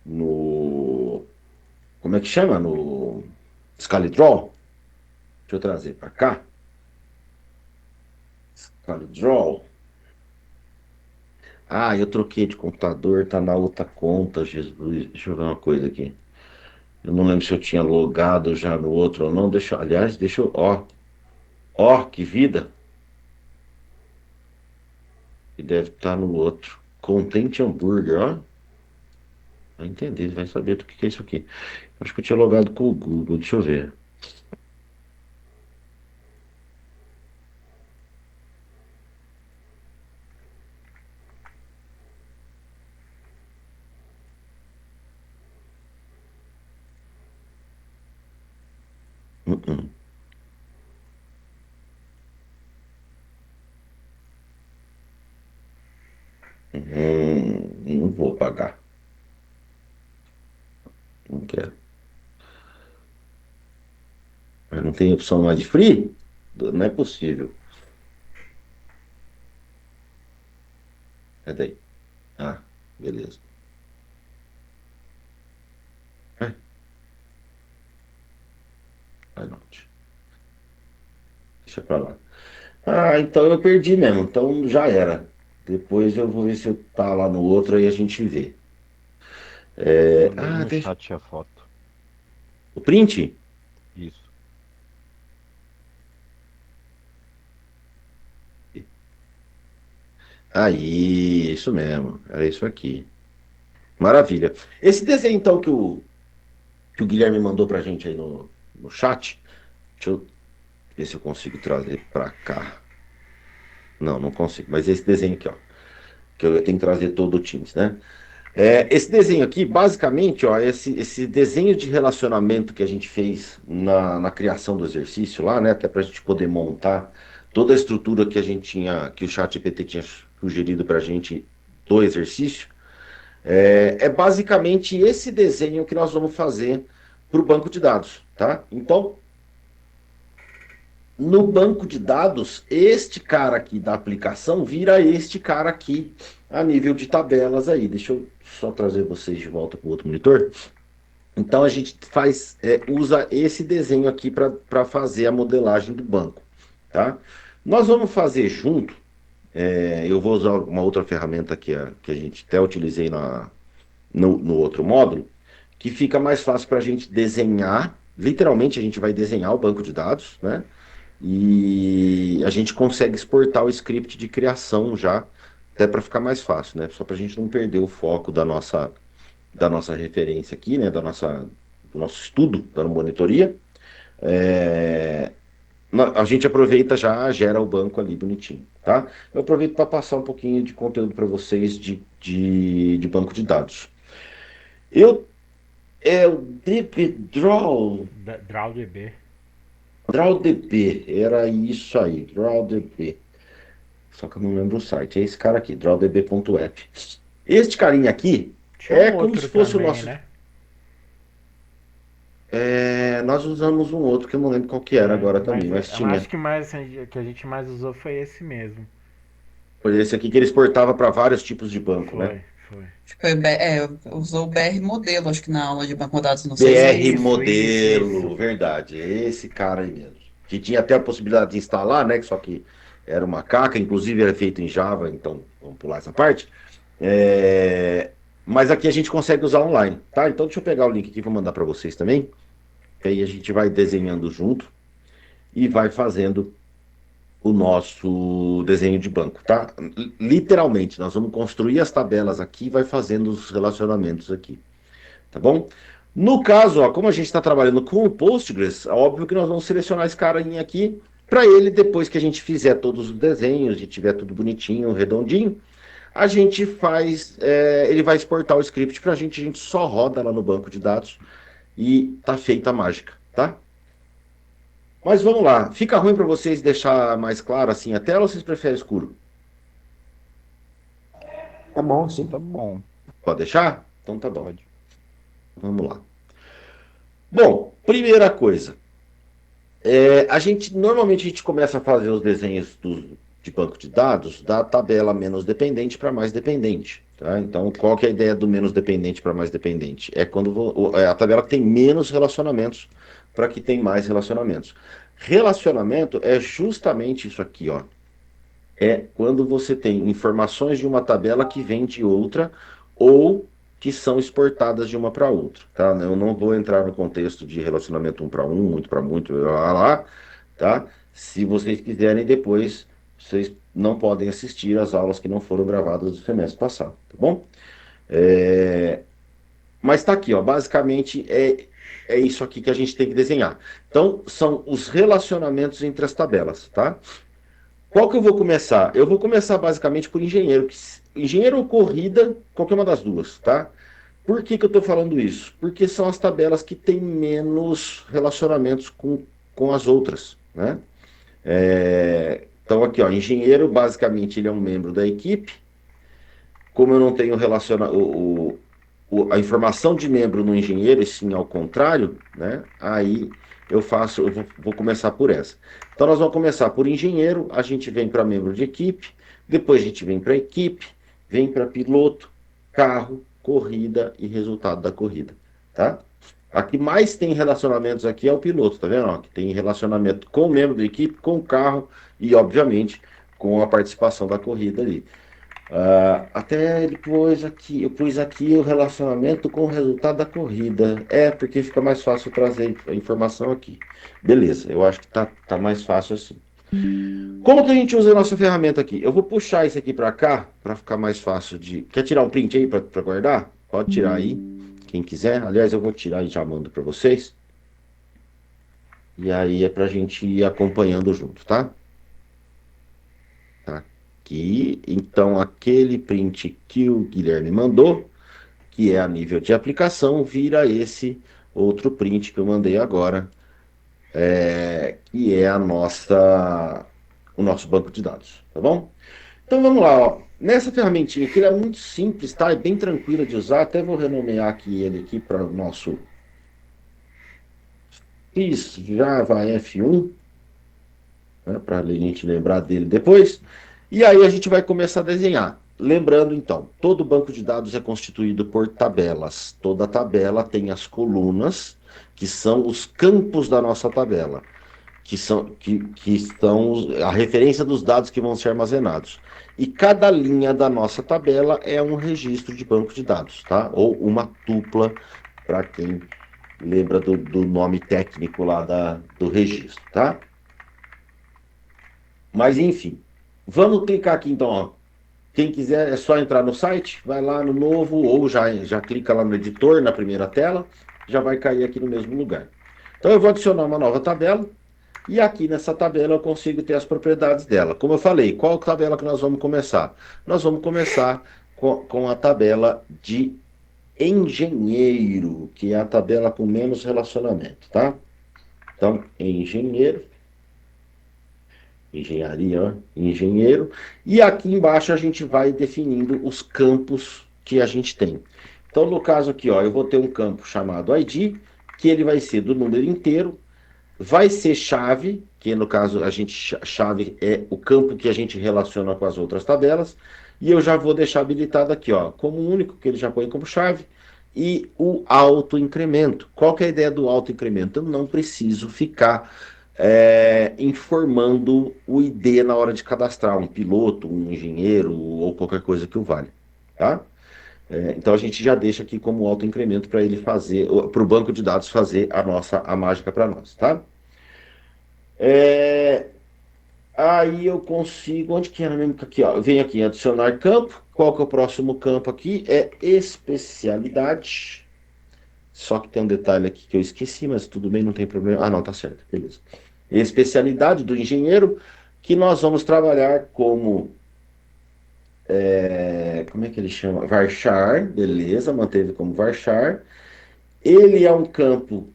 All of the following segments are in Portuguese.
no. Como é que chama? No ScaliDraw. Deixa eu trazer para cá. ScaliDraw. Ah, eu troquei de computador, tá na outra conta, Jesus. Deixa eu ver uma coisa aqui. Eu não lembro se eu tinha logado já no outro ou não. Aliás, deixa eu. Ó, que vida. Que deve estar no outro. Content Hambúrguer, ó. Vai entender, vai saber do que é isso aqui. Acho que eu tinha logado com o Google, deixa eu ver. Uh-uh. Não vou pagar. Não quero. Mas não tem opção mais de free? Não é possível. É daí. Ah, beleza. É, vai não. Deixa pra lá. Ah, então eu perdi mesmo. Então já era. Depois eu vou ver se eu tá lá no outro aí a gente vê. Mandei Ah, no deixa. chat a foto. O print? Isso. Aí, isso mesmo. Era isso aqui. Maravilha. Esse desenho, então, que o Guilherme mandou pra gente aí no chat, deixa eu ver se eu consigo trazer pra cá. Não, não consigo. Mas esse desenho aqui, ó, que eu tenho que trazer todo o Teams, né? Esse desenho aqui, basicamente, ó, esse desenho de relacionamento que a gente fez na criação do exercício lá, né? Até para a gente poder montar toda a estrutura que a gente tinha, que o ChatGPT tinha sugerido para a gente do exercício, é basicamente esse desenho que nós vamos fazer para o banco de dados, tá? Então, no banco de dados, este cara aqui da aplicação vira este cara aqui a nível de tabelas aí. Deixa eu só trazer vocês de volta para o outro monitor. Então a gente usa esse desenho aqui para fazer a modelagem do banco, tá? Nós vamos fazer junto. Eu vou usar uma outra ferramenta que a gente até utilizei no outro módulo, que fica mais fácil para a gente desenhar. Literalmente a gente vai desenhar o banco de dados, né? E a gente consegue exportar o script de criação já, até para ficar mais fácil, né? Só para a gente não perder o foco da nossa referência aqui, né? Do nosso estudo, da monitoria. É, a gente aproveita já, gera o banco ali bonitinho, tá? Eu aproveito para passar um pouquinho de conteúdo para vocês de banco de dados. Eu, o DBDraw, DrawDB. DrawDB, era isso aí, DrawDB. Só que eu não lembro o site. É esse cara aqui, drawdb.app. Este carinha aqui Tinha é um como outro se fosse o também, nosso. né? Nós usamos um outro que eu não lembro qual que era É, agora também, mas mas acho tinha. que mais que a gente mais usou foi esse mesmo. Foi esse aqui que ele exportava para vários tipos de banco, né? Foi, foi. Usou o BR modelo, acho que na aula de banco de dados, não sei se é BR esse. Isso. modelo, verdade. É esse cara aí mesmo. Que tinha até a possibilidade de instalar, né? Só que era uma caca, inclusive era feito em Java, então vamos pular essa parte. É, Mas aqui a gente consegue usar online, tá? Então deixa eu pegar o link aqui e vou mandar para vocês também. Que aí a gente vai desenhando junto e vai fazendo o nosso desenho de banco, tá? Literalmente, nós vamos construir as tabelas aqui e vai fazendo os relacionamentos aqui, tá bom? No caso, ó, como a gente está trabalhando com o Postgres, é óbvio que nós vamos selecionar esse carinha aqui para ele, depois que a gente fizer todos os desenhos e tiver tudo bonitinho, redondinho, a gente faz, ele vai exportar o script para a gente só roda lá no banco de dados e tá feita a mágica, tá? Mas vamos lá. Fica ruim para vocês deixar mais claro assim a tela ou vocês preferem escuro? Tá bom, sim. Tá bom. Pode deixar? Então tá bom. Pode. Vamos lá. Bom, primeira coisa. Normalmente a gente começa a fazer os desenhos de banco de dados da tabela menos dependente para mais dependente. Tá? Então, qual que é a ideia do menos dependente para mais dependente? É quando é a tabela que tem menos relacionamentos para que tem mais relacionamentos. Relacionamento é justamente isso aqui, ó. É quando você tem informações de uma tabela que vem de outra ou que são exportadas de uma para outra, tá? Eu não vou entrar no contexto de relacionamento um para um, muito para muito, lá, tá? Se vocês quiserem depois, vocês não podem assistir às aulas que não foram gravadas do semestre passado, tá bom? É, mas está aqui, ó, basicamente é isso aqui que a gente tem que desenhar. Então, são os relacionamentos entre as tabelas, tá? Qual que eu vou começar? Eu vou começar basicamente por engenheiro. Engenheiro ou corrida, qualquer uma das duas, tá? Por que que eu estou falando isso? Porque são as tabelas que têm menos relacionamentos com as outras, né? Então aqui, ó, engenheiro, basicamente ele é um membro da equipe. Como eu não tenho a informação de membro no engenheiro, e sim ao contrário, né? Aí eu vou começar por essa. Então nós vamos começar por engenheiro, a gente vem para membro de equipe, depois a gente vem para equipe, vem para piloto, carro, corrida e resultado da corrida, tá? A que mais tem relacionamentos aqui é o piloto, tá vendo? Ó, que tem relacionamento com o membro da equipe, com o carro e, obviamente, com a participação da corrida ali. Até ele pôs aqui, eu pus aqui o relacionamento com o resultado da corrida. É, porque fica mais fácil trazer a informação aqui. Beleza, eu acho que tá mais fácil assim. Como que a gente usa a nossa ferramenta aqui? Eu vou puxar isso aqui para cá, para ficar mais fácil de. Quer tirar um print aí para guardar? Pode tirar aí, quem quiser. Aliás, eu vou tirar e já mando para vocês. E aí é para a gente ir acompanhando junto, tá? Tá aqui. Então, aquele print que o Guilherme mandou, que é a nível de aplicação, vira esse outro print que eu mandei agora, que é o nosso banco de dados, tá bom? Então vamos lá, ó. Nessa ferramentinha aqui, ela é muito simples, tá? É bem tranquila de usar. Até vou renomear aqui ele aqui para o nosso FIS Java F1, né, para a gente lembrar dele depois. E aí a gente vai começar a desenhar. Lembrando, então, todo banco de dados é constituído por tabelas. Toda tabela tem as colunas, que são os campos da nossa tabela, que são a referência dos dados que vão ser armazenados. E cada linha da nossa tabela é um registro de banco de dados, tá? Ou uma tupla, para quem lembra do nome técnico lá do registro, tá? Mas enfim, vamos clicar aqui então, ó. Quem quiser é só entrar no site, vai lá no novo, ou já clica lá no editor, na primeira tela, já vai cair aqui no mesmo lugar. Então eu vou adicionar uma nova tabela, e aqui nessa tabela eu consigo ter as propriedades dela. Como eu falei, qual tabela que nós vamos começar? Nós vamos começar com a tabela de engenheiro, que é a tabela com menos relacionamento, tá? Então, engenheiro. Engenharia, ó, engenheiro. E aqui embaixo a gente vai definindo os campos que a gente tem. Então, no caso aqui, ó, eu vou ter um campo chamado ID, que ele vai ser do número inteiro, vai ser chave, que no caso chave é o campo que a gente relaciona com as outras tabelas, e eu já vou deixar habilitado aqui, ó, como único, que ele já põe como chave, e o autoincremento. Qual que é a ideia do autoincremento? Eu não preciso ficar informando o ID na hora de cadastrar um piloto, um engenheiro ou qualquer coisa que o valha, tá? Então a gente já deixa aqui como autoincremento para ele fazer, para o banco de dados fazer a mágica para nós, tá? Aí eu consigo, onde que era mesmo? Aqui, ó, vem aqui em adicionar campo. Qual que é o próximo campo aqui? É especialidade. Só que tem um detalhe aqui que eu esqueci, mas tudo bem, não tem problema. Ah, não, tá certo, beleza. Especialidade do engenheiro, que nós vamos trabalhar como, como é que ele chama? Varchar, beleza, manteve como varchar. Ele é um campo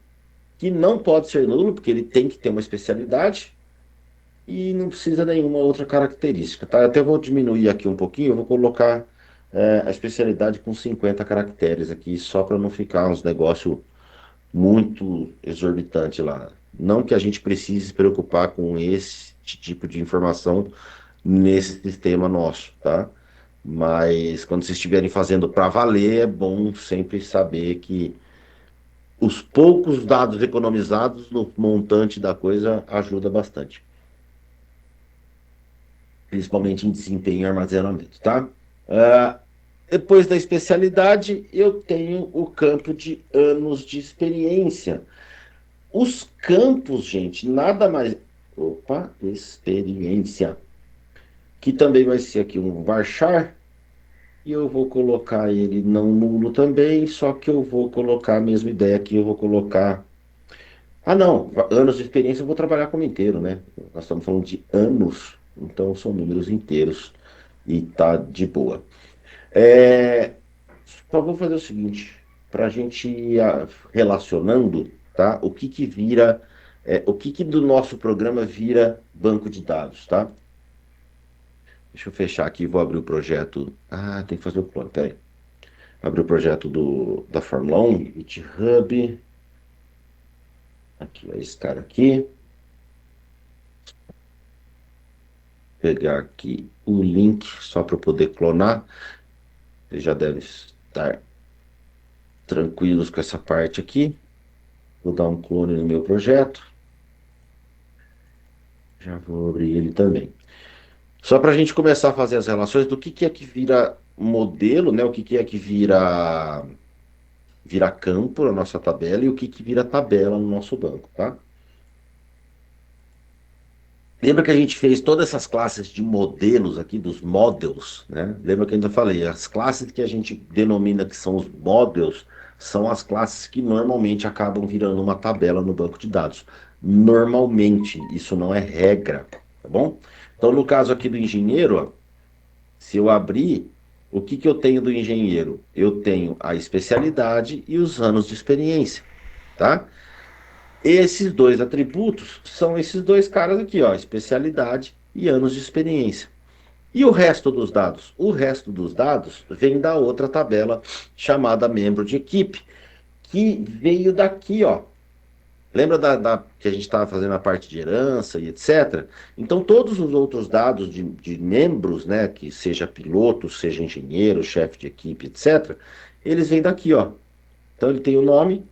que não pode ser nulo, porque ele tem que ter uma especialidade e não precisa nenhuma outra característica, tá? Eu até vou diminuir aqui um pouquinho, eu vou colocar a especialidade com 50 caracteres aqui, só para não ficar uns negócios muito exorbitante lá. Não que a gente precise se preocupar com esse tipo de informação nesse sistema nosso, tá? Mas quando vocês estiverem fazendo para valer, é bom sempre saber que os poucos dados economizados no montante da coisa ajuda bastante, principalmente em desempenho e armazenamento, tá? Ah, depois da especialidade, eu tenho o campo de anos de experiência. Os campos, gente, nada mais. Opa, experiência. Que também vai ser aqui um varchar. E eu vou colocar ele não nulo também, só que eu vou colocar a mesma ideia aqui, eu vou colocar. Ah, não, anos de experiência eu vou trabalhar como inteiro, né? Nós estamos falando de anos, então são números inteiros e tá de boa. É, só vou fazer o seguinte, para a gente ir relacionando, tá? O que que vira, o que que do nosso programa vira banco de dados, tá? Deixa eu fechar aqui, vou abrir o projeto. Ah, tem que fazer o clone, peraí. Abrir o projeto da Fórmula 1, GitHub. Aqui, ó, esse cara aqui. Pegar aqui o link só para poder clonar. Você já deve estar tranquilos com essa parte aqui. Vou dar um clone no meu projeto. Já vou abrir ele também. Só para a gente começar a fazer as relações do que é que vira modelo, né? O que é que vira campo na nossa tabela e o que vira tabela no nosso banco, tá? Lembra que a gente fez todas essas classes de modelos aqui, dos models, né? Lembra que eu ainda falei, as classes que a gente denomina que são os models, são as classes que normalmente acabam virando uma tabela no banco de dados. Normalmente, isso não é regra, tá bom? Então, no caso aqui do engenheiro, ó, se eu abrir, o que eu tenho do engenheiro? Eu tenho a especialidade e os anos de experiência, tá? Esses dois atributos são esses dois caras aqui, ó, especialidade e anos de experiência. E o resto dos dados? O resto dos dados vem da outra tabela chamada membro de equipe, que veio daqui, ó. Lembra que a gente estava fazendo a parte de herança e etc? Então, todos os outros dados de membros, né, que seja piloto, seja engenheiro, chefe de equipe, etc., eles vêm daqui, ó. Então, ele tem o nome,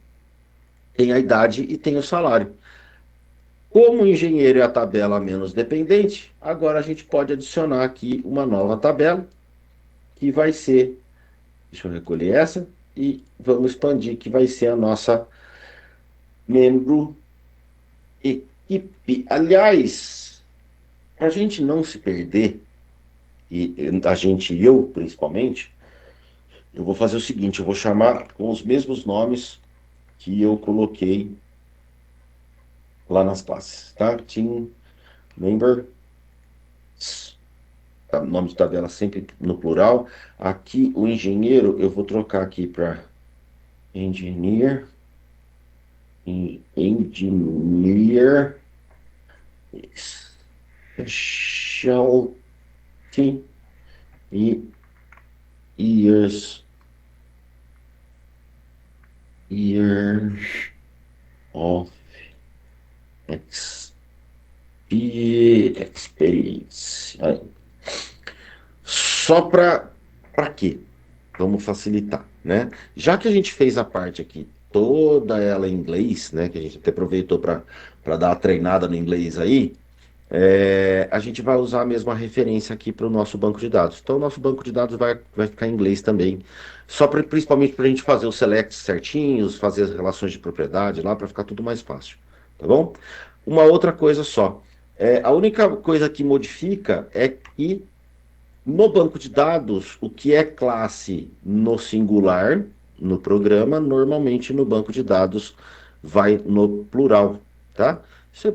tem a idade e tem o salário. Como o engenheiro é a tabela menos dependente, agora a gente pode adicionar aqui uma nova tabela, que vai ser, deixa eu recolher essa, e vamos expandir, que vai ser a nossa membro equipe. Aliás, para a gente não se perder, e a gente, eu principalmente, eu vou fazer o seguinte, eu vou chamar com os mesmos nomes que eu coloquei lá nas classes, tá? Team Member, tá? Nome de tabela sempre no plural. Aqui o engenheiro, eu vou trocar aqui para engineer, engineer specialty e years, year of experience. Aí. Só para quê? Vamos facilitar, né? Já que a gente fez a parte aqui, toda ela em inglês, né? Que a gente até aproveitou para dar uma treinada no inglês aí, a gente vai usar a mesma referência aqui para o nosso banco de dados. Então, o nosso banco de dados vai ficar em inglês também, só principalmente para a gente fazer os selects certinhos, fazer as relações de propriedade lá, para ficar tudo mais fácil, tá bom? Uma outra coisa só. A única coisa que modifica é que no banco de dados, o que é classe no singular, no programa, normalmente no banco de dados vai no plural, tá? Isso é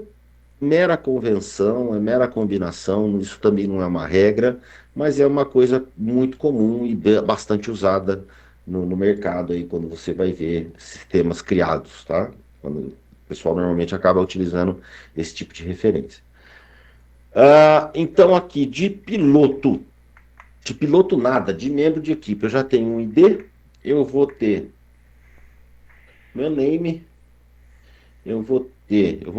mera convenção, é mera combinação, isso também não é uma regra, mas é uma coisa muito comum e bastante usada no mercado aí, quando você vai ver sistemas criados, tá? Quando o pessoal normalmente acaba utilizando esse tipo de referência. Então aqui, de piloto nada, de membro de equipe, eu já tenho um ID, eu vou ter meu name, eu vou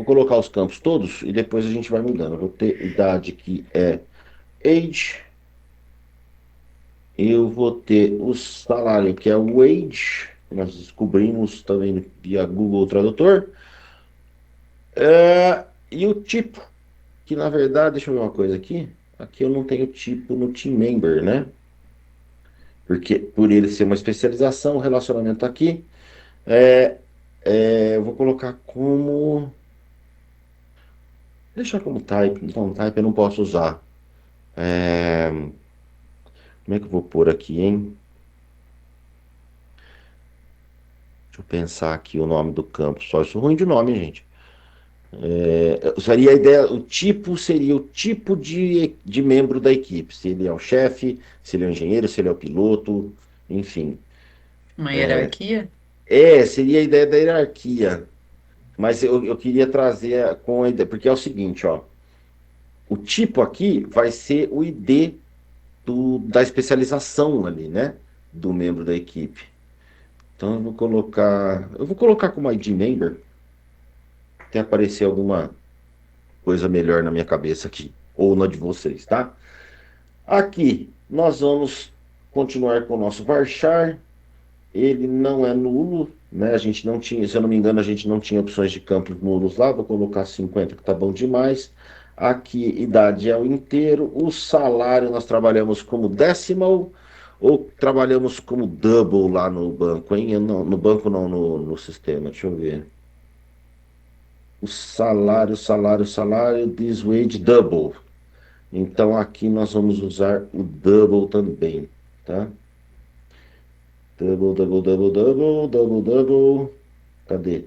colocar os campos todos e depois a gente vai mudando. Eu vou ter idade que é age, eu vou ter o salário, que é o wage, que nós descobrimos também via Google Tradutor, e o tipo, que na verdade, deixa eu ver uma coisa aqui. Aqui eu não tenho tipo no team member, né? Porque por ele ser uma especialização, o relacionamento aqui, é, eu vou colocar como. Deixar como type. Então, type eu não posso usar. É, como é que eu vou pôr aqui, hein? Deixa eu pensar aqui o nome do campo. Só isso ruim de nome, gente. Seria a ideia, o tipo seria o tipo de membro da equipe. Se ele é o chefe, se ele é o engenheiro, se ele é o piloto, enfim. Uma hierarquia? Seria a ideia da hierarquia. Mas eu queria trazer com a ideia, porque é o seguinte, ó. O tipo aqui vai ser o ID da especialização ali, né? Do membro da equipe. Então eu vou colocar como ID member, até aparecer alguma coisa melhor na minha cabeça aqui, ou na de vocês, tá? Aqui nós vamos continuar com o nosso varchar. Ele não é nulo, né? A gente não tinha, se eu não me engano, a gente não tinha opções de campos nulos lá. Vou colocar 50, que tá bom demais. Aqui, idade é o inteiro. O salário nós trabalhamos como decimal ou trabalhamos como double lá no banco, hein? No banco não, no sistema. Deixa eu ver. O salário, this wage double. Então aqui nós vamos usar o double também, tá? Double, double, double, double, double, double. Cadê?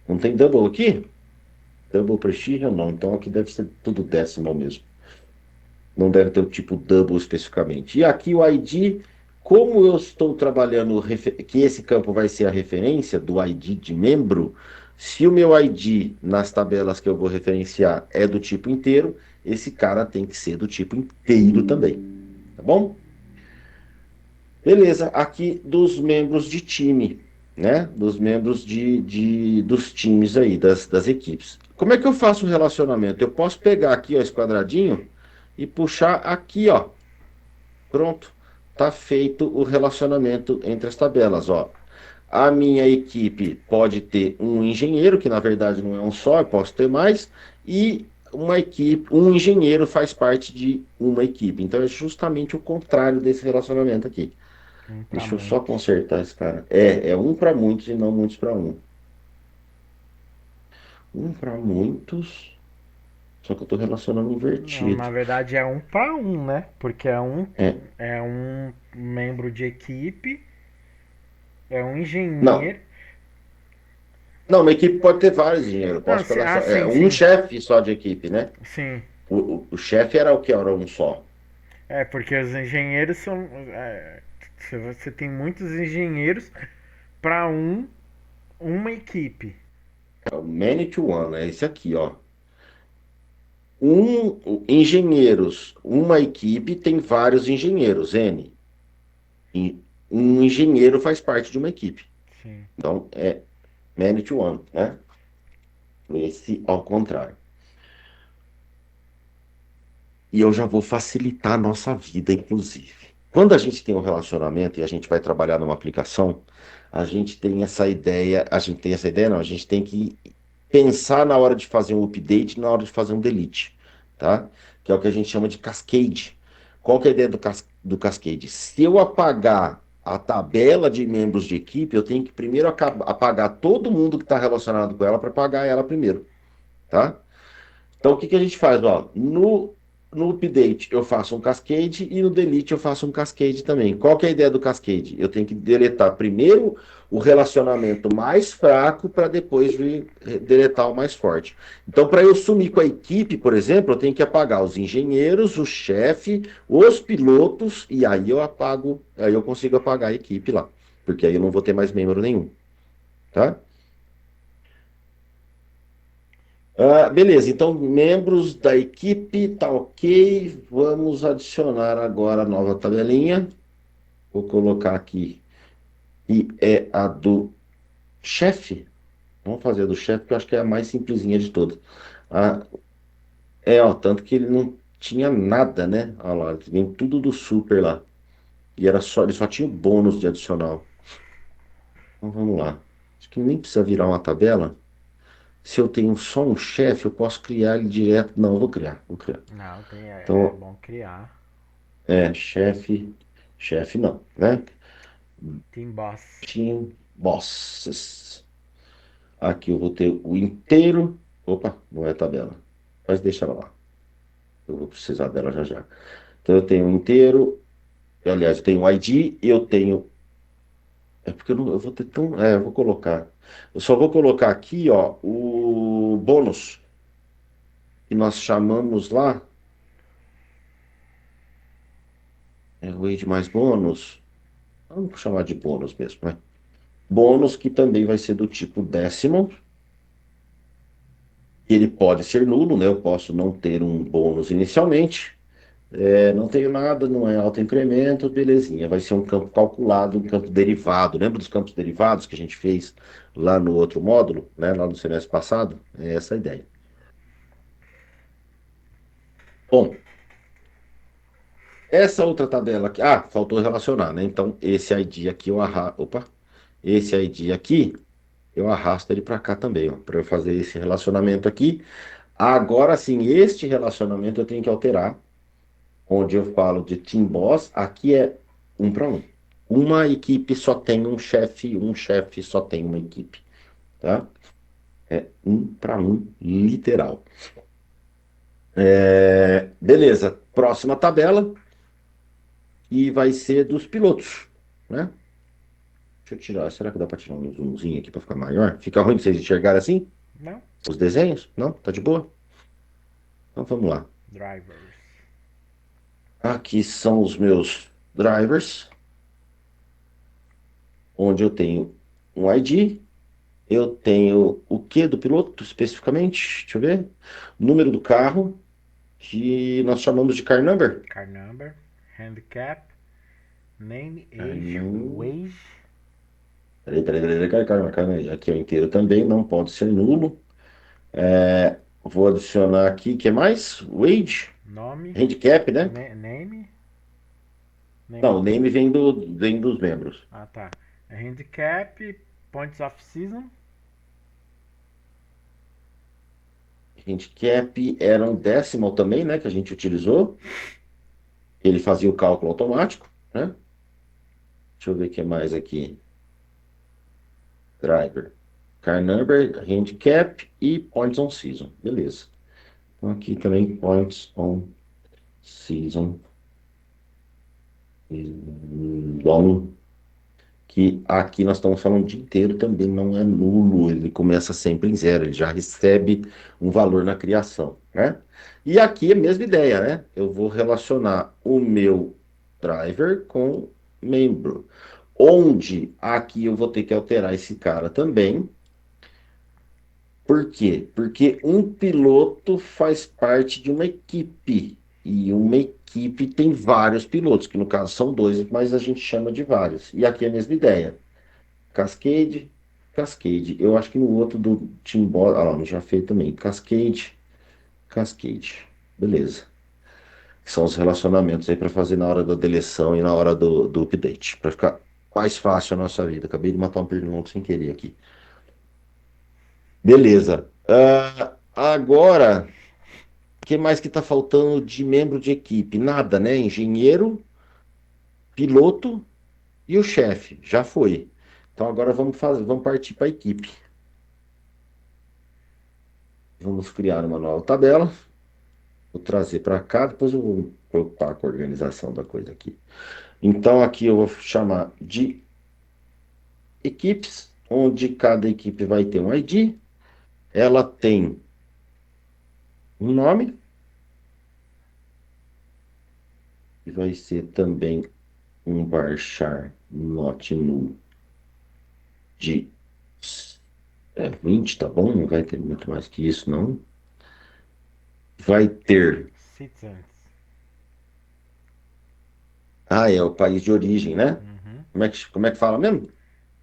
Não tem double aqui? Double Precision? Não. Então aqui deve ser tudo decimal mesmo. Não deve ter o tipo double especificamente. E aqui o ID, como eu estou trabalhando, que esse campo vai ser a referência do ID de membro, se o meu ID nas tabelas que eu vou referenciar é do tipo inteiro, esse cara tem que ser do tipo inteiro também. Tá bom? Beleza, aqui dos membros de time, né? Dos membros dos times aí, das equipes. Como é que eu faço o relacionamento? Eu posso pegar aqui, ó, esse quadradinho e puxar aqui, ó. Pronto. Tá feito o relacionamento entre as tabelas, ó. A minha equipe pode ter um engenheiro, que na verdade não é um só, eu posso ter mais, e uma equipe, um engenheiro faz parte de uma equipe. Então é justamente o contrário desse relacionamento aqui. Pra Deixa eu só muitos. consertar esse cara. É um para muitos e não muitos para um. Um para muitos, só que eu estou relacionando Não, invertido. na verdade é um para um, né? Porque É, é um membro de equipe, é um não, engenheiro. não, uma equipe pode ter vários engenheiros. Eu Não, posso falar só, sim, um sim. chefe só de equipe, né? Sim. O chefe era o que era um só. É, porque os engenheiros são. Se você tem muitos engenheiros para uma equipe. É o many to one, é esse aqui, ó. Engenheiros, uma equipe tem vários engenheiros, N. E um engenheiro faz parte de uma equipe. Sim. Então é many to one, né? Esse ao contrário. E eu já vou facilitar a nossa vida, inclusive. Quando a gente tem um relacionamento e a gente vai trabalhar numa aplicação, a gente tem essa ideia, não, a gente tem que pensar na hora de fazer um update, e na hora de fazer um delete, tá? Que é o que a gente chama de cascade. Qual que é a ideia do cascade? Se eu apagar a tabela de membros de equipe, eu tenho que primeiro apagar todo mundo que está relacionado com ela para apagar ela primeiro, tá? Então, o que que a gente faz? Ó, no update eu faço um cascade e no delete eu faço um cascade também. Qual que é a ideia do cascade? Eu tenho que deletar primeiro o relacionamento mais fraco para depois vir deletar o mais forte. Então, para eu sumir com a equipe, por exemplo, eu tenho que apagar os engenheiros, o chefe, os pilotos e aí eu apago, aí eu consigo apagar a equipe lá, porque aí eu não vou ter mais membro nenhum, tá? Beleza, então membros da equipe, tá ok. Vamos adicionar agora a nova tabelinha. Vou colocar aqui, que é a do chefe. Vamos fazer a do chefe, que eu acho que é a mais simplesinha de todas. Ah, ó, tanto que ele não tinha nada, né? Olha lá, vem tudo do super lá. E era só, ele só tinha o bônus de adicional. Então vamos lá. Acho que nem precisa virar uma tabela. Se eu tenho só um chefe, eu posso criar ele direto. Não, eu vou criar, vou criar. Não, é Então, bom criar. chefe não, né? Team Boss. Team Bosses. Aqui eu vou ter o inteiro. Opa, não é tabela. Mas deixa ela lá. Eu vou precisar dela já já. Então eu tenho o inteiro. Aliás, eu tenho o ID, eu tenho. É porque eu vou ter tão. Eu vou colocar. Eu só vou colocar aqui, ó, o bônus que nós chamamos lá. É o ID mais bônus. Vamos chamar de bônus mesmo, né? Bônus que também vai ser do tipo décimo. Ele pode ser nulo, né? Eu posso não ter um bônus inicialmente. Não tenho nada, não é autoincremento, belezinha. Vai ser um campo calculado, um campo derivado. Lembra dos campos derivados que a gente fez lá no outro módulo, né? Lá no semestre passado? É essa a ideia. Bom, essa outra tabela aqui. Ah, faltou relacionar, né? Então, esse ID aqui eu arrasto. Opa! Esse ID aqui eu arrasto ele para cá também, ó, para eu fazer esse relacionamento aqui. Agora sim, este relacionamento eu tenho que alterar. Onde eu falo de team boss, aqui é um para um. Uma equipe só tem um chefe só tem uma equipe, tá? É um para um, literal. Beleza, próxima tabela e vai ser dos pilotos, né? Deixa eu tirar, será que dá para tirar um zoomzinho aqui para ficar maior? Fica ruim pra vocês enxergarem assim? Não? Os desenhos? Não? Tá de boa? Então vamos lá. Drivers. Aqui são os meus drivers, onde eu tenho um ID. Eu tenho o que do piloto, especificamente? Deixa eu ver. Número do carro, que nós chamamos de car number. Car number. Handicap. Name, Car age, num- wage. Peraí, calma aí. Aqui é o inteiro também, não pode ser nulo. Vou adicionar aqui, o que mais? Wage, Nome. handicap, né? Name. Não, Name. o name vem dos membros. Ah, tá. Handicap. Points of season. Handicap era um decimal também, né? Que a gente utilizou. Ele fazia o cálculo automático, né? Deixa eu ver o que mais aqui. Driver. Car number, handicap e points on season. Beleza. Então aqui também points on season. Long. Que aqui nós estamos falando o dia inteiro também não é nulo. Ele começa sempre em zero. Ele já recebe um valor na criação, né? E aqui é a mesma ideia, né? Eu vou relacionar o meu driver com membro. Onde aqui eu vou ter que alterar esse cara também. Por quê? Porque um piloto faz parte de uma equipe. E uma equipe tem vários pilotos, que no caso são dois, mas a gente chama de vários. E aqui é a mesma ideia. Cascade, Cascade. Eu acho que no outro do Team Boss. Ah, não, já fez também. Cascade, Cascade. Beleza. São os relacionamentos aí para fazer na hora da deleção e na hora do update. Para ficar mais fácil a nossa vida. Acabei de matar um pernilongo sem querer aqui. Beleza. Agora. O que mais que está faltando de membro de equipe? Nada, né? Engenheiro, piloto e o chefe. Já foi. Então agora vamos partir para a equipe. Vamos criar uma nova tabela. Vou trazer para cá, depois eu vou me preocupar com a organização da coisa aqui. Então aqui eu vou chamar de equipes, onde cada equipe vai ter um ID. Ela tem um nome, e vai ser também um varchar not null de 20, tá bom? Não vai ter muito mais que isso, não. Vai ter. Citizens. Ah, é o país de origem, né? Uhum. Como é que fala mesmo?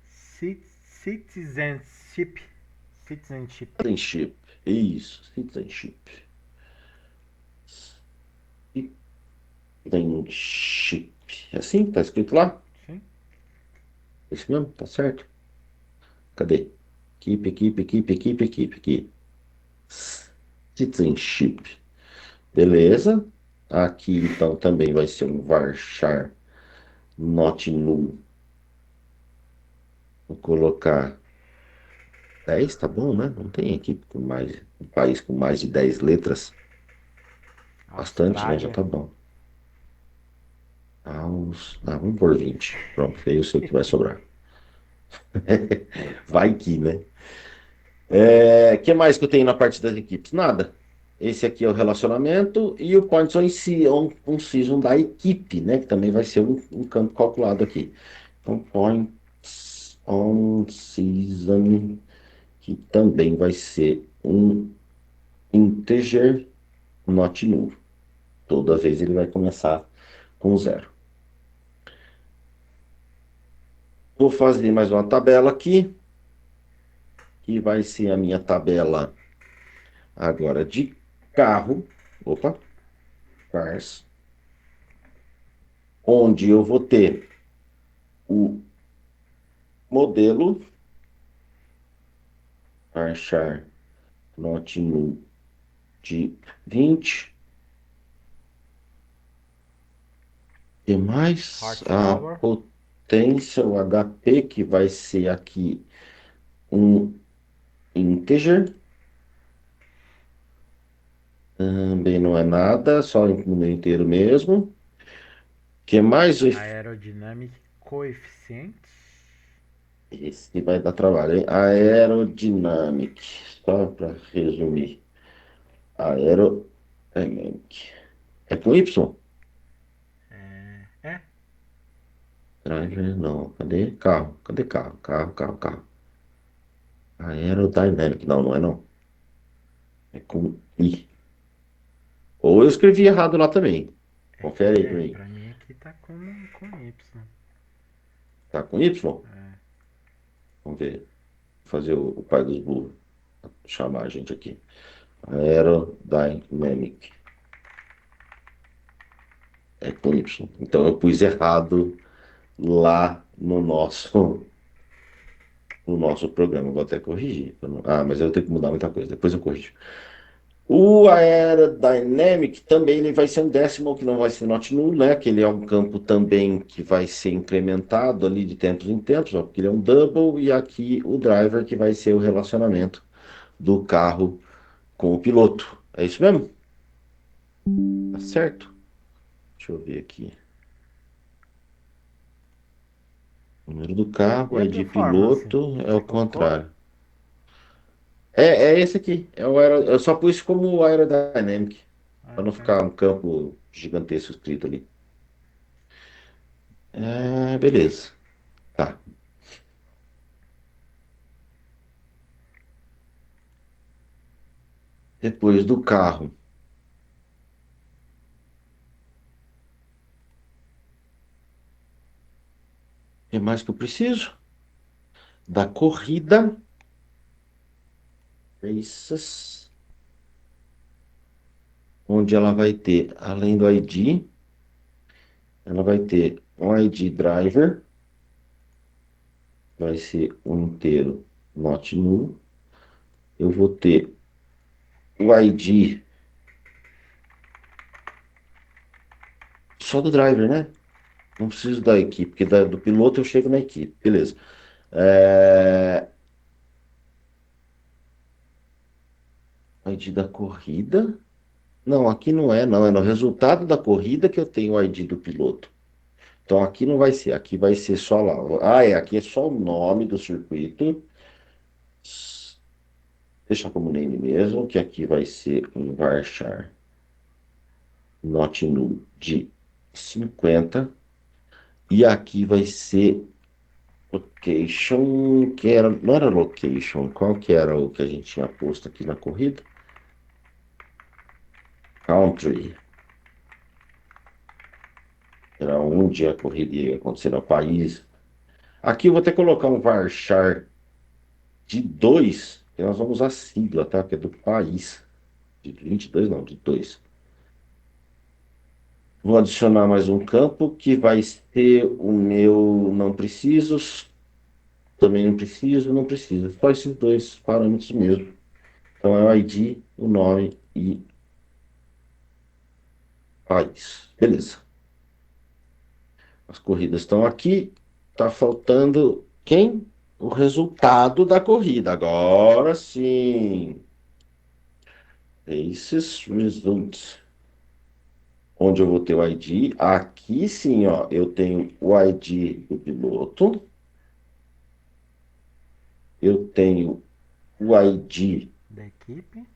Citizenship. Citizenship. Citizenship. Isso, citizenship. Citizenship. equipe. É assim? Tá escrito lá? Sim. É isso mesmo? Tá certo? Cadê? Equipe, equipe, equipe, equipe, equipe, aqui. Citizenship. Beleza. Aqui, então, também vai ser um varchar not null. Vou colocar 10, tá bom, né? Não tem equipe com mais, um país com mais de 10 letras. Bastante, né? Já Austrália. tá bom. Vamos por 20. Pronto, aí eu sei o que vai sobrar. Vai que, né? Que mais que eu tenho na parte das equipes? Nada. Esse aqui é o relacionamento e o points on, on season da equipe, né? Que também vai ser um campo calculado aqui. Então, points on season, que também vai ser um integer not null. Toda vez ele vai começar com zero. Vou fazer mais uma tabela aqui, que vai ser a minha tabela agora de carro. Opa, cars. Onde eu vou ter o modelo achar not null de 20 e mais a Horsepower. potência, o HP, que vai ser aqui um integer. Também não é nada, só um número inteiro mesmo. Que mais? Aerodynamic coefficient. Esse vai dar trabalho, hein? Aerodynamic. Só para resumir. Aerodynamic. É com Y? É. Driver, não. Cadê? Carro. Cadê carro? Carro, carro, carro. Aerodynamic. Não, não é não. É com I. Ou eu escrevi errado lá também. Confere aí pra mim. Pra mim aqui tá com Y. Tá com Y? Vamos ver. Fazer o pai dos burros. Chamar a gente aqui. Aerodynamic. É com Y. Então eu pus errado lá no nosso programa. Vou até corrigir. Mas eu tenho que mudar muita coisa. Depois eu corrijo. O Aerodynamic também ele vai ser um décimo que não vai ser not null, né? Que ele é um campo também que vai ser incrementado ali de tempos em tempos, ó, porque ele é um double, e aqui o driver que vai ser o relacionamento do carro com o piloto. É isso mesmo? Tá certo? Deixa eu ver aqui. Número do carro E a é de performance? piloto, é Você o colocou? contrário. É esse aqui. Eu só pus como Aerodynamic, para não Tá. ficar um campo gigantesco escrito ali. Beleza. Tá. Depois do carro. O que mais que eu preciso? Da corrida. Races. Onde ela vai ter, além do ID, ela vai ter um ID driver. Vai ser um inteiro not null. Eu vou ter o ID só do driver, né? Não preciso da equipe, porque do piloto eu chego na equipe. Beleza. É... ID da corrida. Não, aqui não é, não. É no resultado da corrida que eu tenho o ID do piloto. Então aqui não vai ser, aqui vai ser só lá. Aqui é só o nome do circuito. Deixa como name mesmo, que aqui vai ser um varchar not null de 50. E aqui vai ser location, que era, não era location, qual que era o que a gente tinha posto aqui na corrida? Country. Era onde a corrida ia acontecer no país. Aqui eu vou até colocar um varchar de 2, que nós vamos usar a sigla, tá? Que é do país. De 22 não, de 2. Vou adicionar mais um campo que vai ser o meu não preciso, também não preciso, não preciso. Só esses dois parâmetros mesmo. Então é o ID, o nome e país. Beleza. As corridas estão aqui. Tá faltando quem? O resultado da corrida. Agora sim. Races Results. Onde eu vou ter o ID. Aqui sim, ó. Eu tenho o ID do piloto. Eu tenho o ID Da equipe.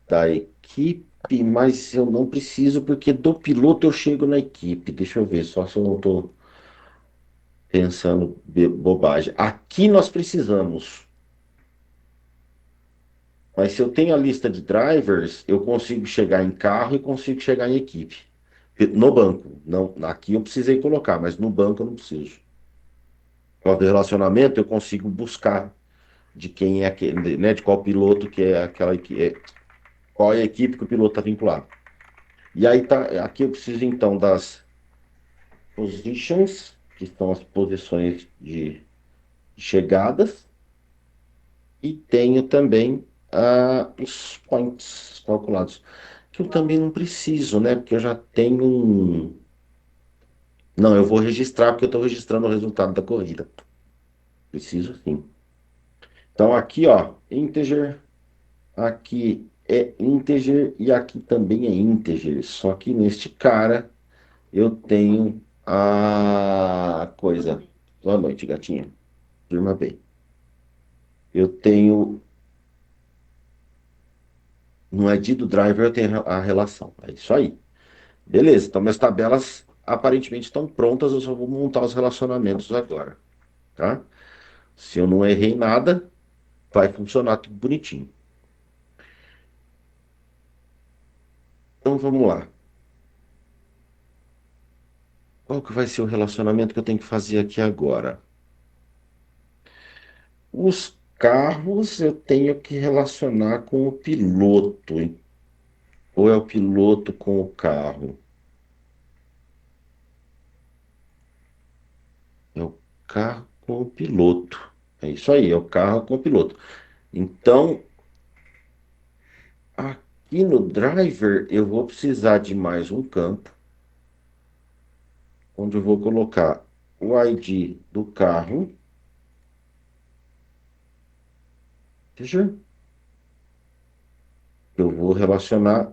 da equipe, mas eu não preciso, porque do piloto eu chego na equipe. Deixa eu ver, só se eu não estou pensando bobagem. Aqui nós precisamos. Mas se eu tenho a lista de drivers, eu consigo chegar em carro e consigo chegar em equipe. No banco. Não, aqui eu precisei colocar, mas no banco eu não preciso. Por do relacionamento, eu consigo buscar de quem é aquele, né? De qual piloto que é aquela equipe. Qual é a equipe que o piloto está vinculado. E aí tá, aqui eu preciso então das positions, que são as posições de chegadas, e tenho também os points calculados, que eu também não preciso, né? Porque eu já tenho um. Não, eu vou registrar porque eu estou registrando o resultado da corrida. Preciso sim. Então aqui, ó, integer, aqui é integer e aqui também é integer. Só que neste cara eu tenho a coisa. Boa noite, gatinha. Durma bem. Eu tenho no ID do driver eu tenho a relação. É isso aí. Beleza, então minhas tabelas aparentemente estão prontas, eu só vou montar os relacionamentos agora, tá? Se eu não errei nada, vai funcionar tudo bonitinho. Então vamos lá. Qual que vai ser o relacionamento que eu tenho que fazer aqui agora? Os carros eu tenho que relacionar com o piloto, hein? Ou é o piloto com o carro? É o carro com o piloto. É isso aí, é o carro com o piloto. Então, aqui no driver, eu vou precisar de mais um campo, onde eu vou colocar o ID do carro. Veja, eu vou relacionar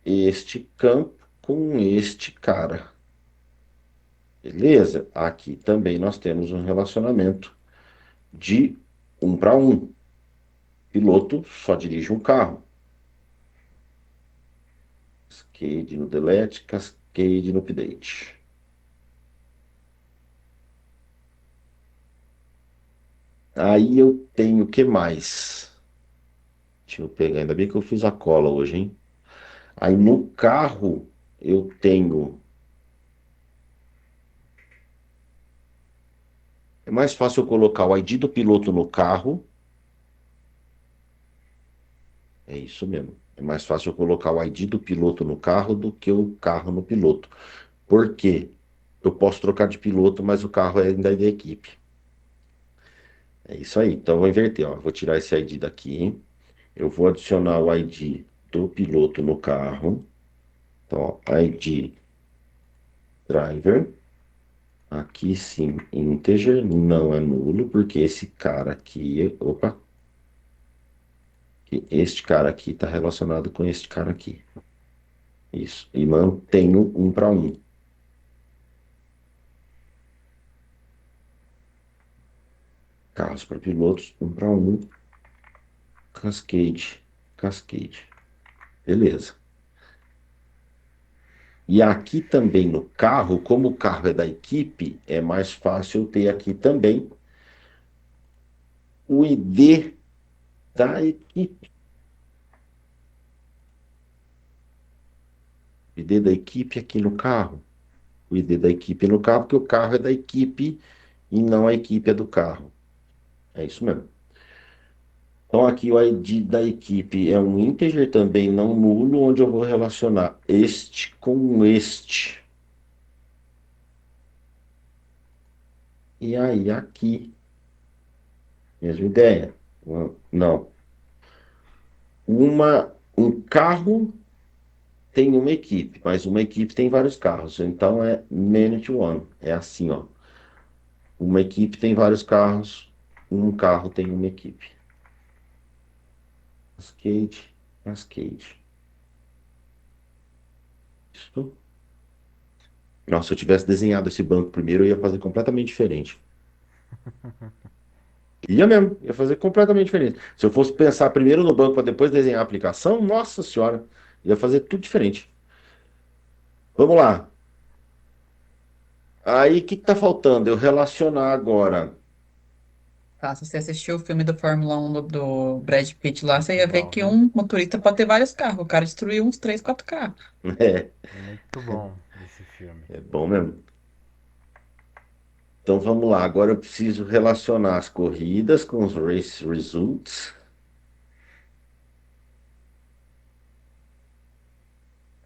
este campo com este cara. Beleza? Aqui também nós temos um relacionamento de 1 para 1. Piloto só dirige um carro. Cascade no delete, cascade no update. Aí eu tenho o que mais? Deixa eu pegar, ainda bem que eu fiz a cola hoje, hein? Aí no carro eu tenho. É mais fácil eu colocar o ID do piloto no carro. É isso mesmo. É mais fácil eu colocar o ID do piloto no carro do que o carro no piloto. Por quê? Eu posso trocar de piloto, mas o carro ainda é da equipe. É isso aí. Então eu vou inverter, ó. Vou tirar esse ID daqui. Eu vou adicionar o ID do piloto no carro. Então, ó, ID driver. Aqui sim, integer, não é nulo, porque esse cara aqui, opa, que este cara aqui está relacionado com este cara aqui. Isso. E mantenho 1 para 1. Carros para pilotos, 1 para 1. Cascade, cascade. Beleza. E aqui também no carro, como o carro é da equipe, é mais fácil eu ter aqui também o ID da equipe. O ID da equipe aqui no carro. O ID da equipe no carro, porque o carro é da equipe e não a equipe é do carro. É isso mesmo. Então aqui o ID da equipe é um integer também não nulo, onde eu vou relacionar este com este. E aí aqui, mesma ideia. Não. Um carro tem uma equipe, mas uma equipe tem vários carros. Então é many to one. É assim, ó. Uma equipe tem vários carros, um carro tem uma equipe. Cascade, cascade. Isso. Nossa, se eu tivesse desenhado esse banco primeiro, eu ia fazer completamente diferente. Ia mesmo, ia fazer completamente diferente. Se eu fosse pensar primeiro no banco para depois desenhar a aplicação, nossa senhora, ia fazer tudo diferente. Vamos lá. Aí, o que está faltando? Eu relacionar agora. Tá, se você assistiu o filme do Fórmula 1 do Brad Pitt lá, você ia ver Bom, que viu? um motorista pode ter vários carros. O cara destruiu uns 3, 4 carros. É, Muito bom esse filme. é bom mesmo. Então vamos lá. Agora eu preciso relacionar as corridas com os race results.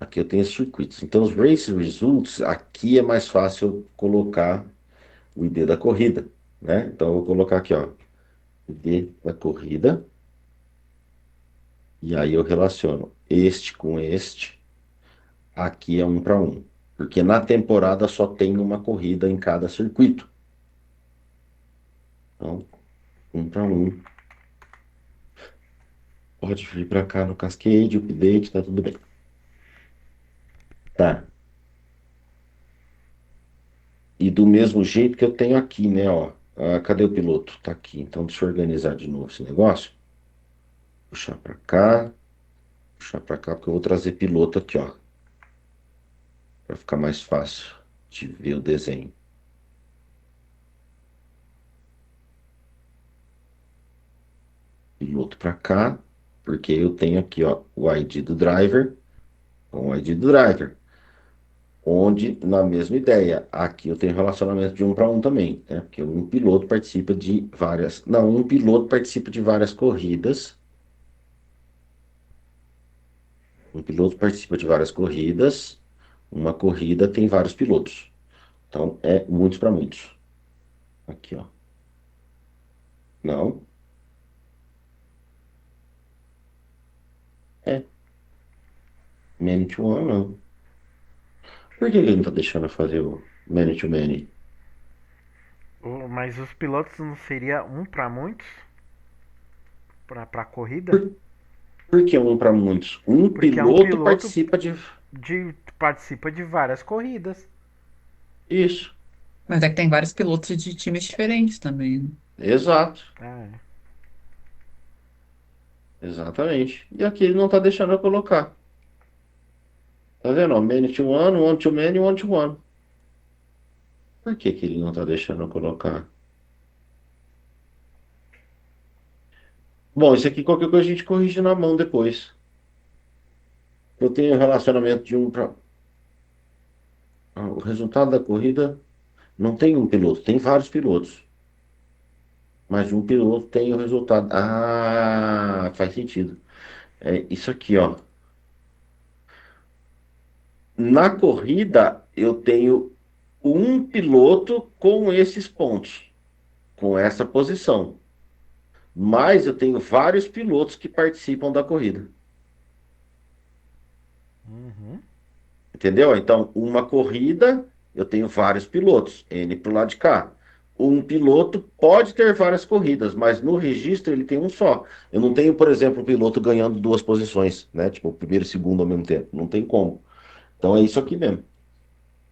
Aqui eu tenho os circuitos. Então, os race results, aqui é mais fácil eu colocar o ID da corrida, né? Então, eu vou colocar aqui, ó, ID da corrida. E aí eu relaciono este com este. Aqui é um para um. Porque na temporada só tem uma corrida em cada circuito. Então, um para um. Pode vir para cá no Cascade, update, tá tudo bem. Tá. E do mesmo jeito que eu tenho aqui, né, ó. Ah, cadê o piloto? Tá aqui. Então, deixa eu organizar de novo esse negócio. Puxar para cá. Puxar para cá, porque eu vou trazer piloto aqui, ó. Para ficar mais fácil de ver o desenho. Piloto para cá, porque eu tenho aqui, ó, o ID do driver com o ID do driver. Onde, na mesma ideia, aqui eu tenho relacionamento de um para um também, né? Porque um piloto participa de várias. Não, um piloto participa de várias corridas. Um piloto participa de várias corridas. Uma corrida tem vários pilotos. Então, é muitos para muitos. Aqui, ó. Não. É. Many to one, não. Por que ele não tá deixando eu fazer o many to many? Mas os pilotos não seria um para muitos? Pra corrida? Por, por que um para muitos? Um Porque é um piloto piloto participa de. participa de várias corridas. Isso. Mas é que tem vários pilotos de times diferentes também, né? Exato. Ah, Exatamente. E aqui ele não tá deixando eu colocar. Tá vendo? Ó, many to one to many, one to one. Por que que ele não tá deixando eu colocar? Bom, isso aqui qualquer coisa a gente corrige na mão depois. Eu tenho um relacionamento de um para. O resultado da corrida não tem um piloto, tem vários pilotos. Mas um piloto tem o resultado. Ah, faz sentido. É isso aqui, ó. Na corrida, eu tenho um piloto com esses pontos, com essa posição. Mas eu tenho vários pilotos que participam da corrida. uhum. Entendeu? Então, uma corrida, eu tenho vários pilotos, N para o lado de cá. Um piloto pode ter várias corridas, mas no registro ele tem um só. Eu não tenho, por exemplo, um piloto ganhando duas posições, né? Tipo, primeiro e segundo ao mesmo tempo. Não tem como. Então é isso aqui mesmo.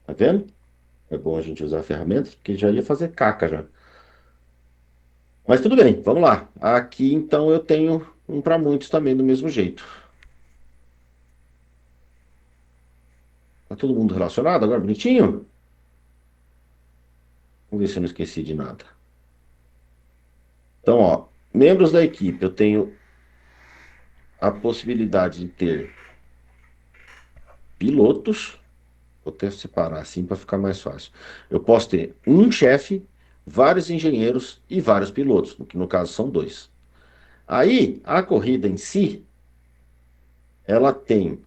Tá vendo? É bom a gente usar ferramentas, porque já ia fazer caca já. Mas tudo bem, vamos lá. Aqui então eu tenho um para muitos também do mesmo jeito. Tá todo mundo relacionado agora, bonitinho? Vamos ver se eu não esqueci de nada. Então, ó, membros da equipe, eu tenho a possibilidade de ter pilotos. Vou até separar assim para ficar mais fácil. Eu posso ter um chefe, vários engenheiros e vários pilotos, que no caso são dois. Aí, a corrida em si, ela tem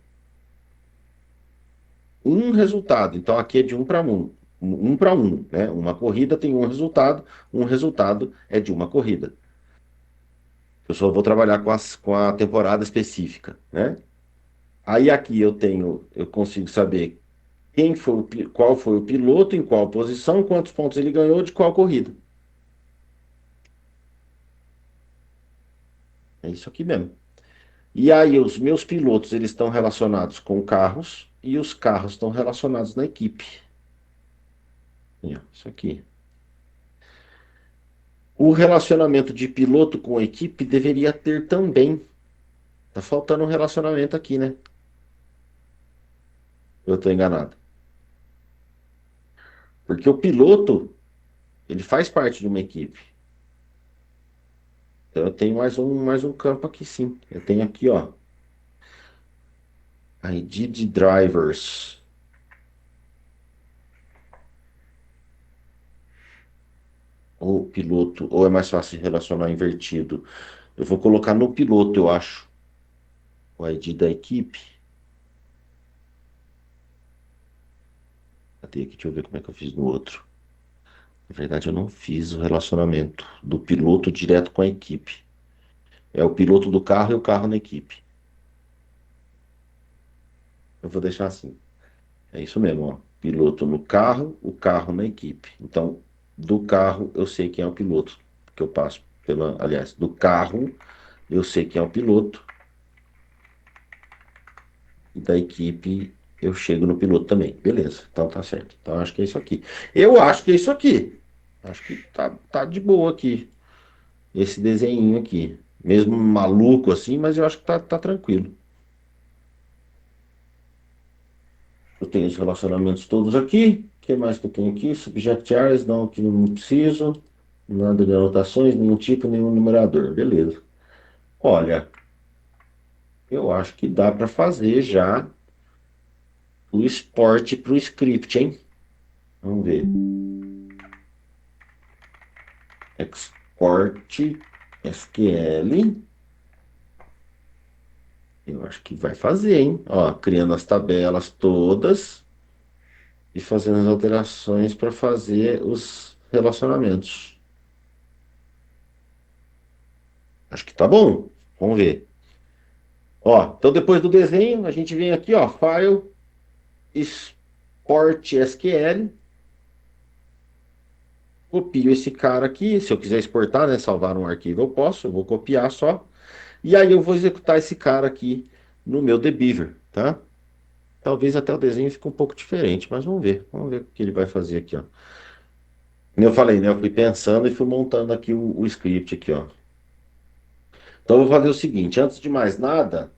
um resultado. Então, aqui é de 1 para 1. 1 para 1, né? Uma corrida tem um resultado é de uma corrida. Eu só vou trabalhar com a temporada específica, né? Aí aqui eu consigo saber qual foi o piloto, em qual posição, quantos pontos ele ganhou de qual corrida. É isso aqui mesmo. E aí os meus pilotos, eles estão relacionados com carros e os carros estão relacionados na equipe. Aí, ó, isso aqui. O relacionamento de piloto com equipe deveria ter também. Tá faltando um relacionamento aqui, né? Eu tô enganado. Porque o piloto, ele faz parte de uma equipe. Então eu tenho mais um campo aqui, sim. Eu tenho aqui, ó. ID de drivers. Ou piloto, ou é mais fácil de relacionar invertido. Eu vou colocar no piloto, eu acho. O ID da equipe. Cadê aqui? Deixa eu ver como é que eu fiz no outro. Na verdade, eu não fiz o relacionamento do piloto direto com a equipe. É o piloto do carro e o carro na equipe. Eu vou deixar assim. É isso mesmo, ó. Piloto no carro, o carro na equipe. Então, do carro eu sei quem é o piloto, que eu passo pela, aliás, do carro eu sei quem é o piloto e da equipe eu chego no piloto também. Beleza, então tá certo. Então acho que é isso aqui. Eu acho que é isso aqui. Acho que tá de boa aqui. Esse desenho aqui. Mesmo maluco assim, mas eu acho que tá tranquilo. Eu tenho os relacionamentos todos aqui. O que mais que eu tenho aqui? Subject areas, não, que não preciso. Nada de anotações, nenhum tipo, nenhum numerador. Beleza. Olha, eu acho que dá para fazer já o export para o script, hein? Vamos ver. Export SQL. Eu acho que vai fazer, hein? Ó, criando as tabelas todas e fazendo as alterações para fazer os relacionamentos. Acho que tá bom. Vamos ver. Ó, então depois do desenho, a gente vem aqui, ó, File, Export SQL. Copio esse cara aqui. Se eu quiser exportar, né, salvar um arquivo, eu posso. Eu vou copiar só. E aí eu vou executar esse cara aqui no meu Debeaver, tá? Talvez até o desenho fique um pouco diferente, mas vamos ver. Vamos ver o que ele vai fazer aqui, ó. Como eu falei, né? Eu fui pensando e fui montando aqui o script aqui, ó. Então eu vou fazer o seguinte, antes de mais nada,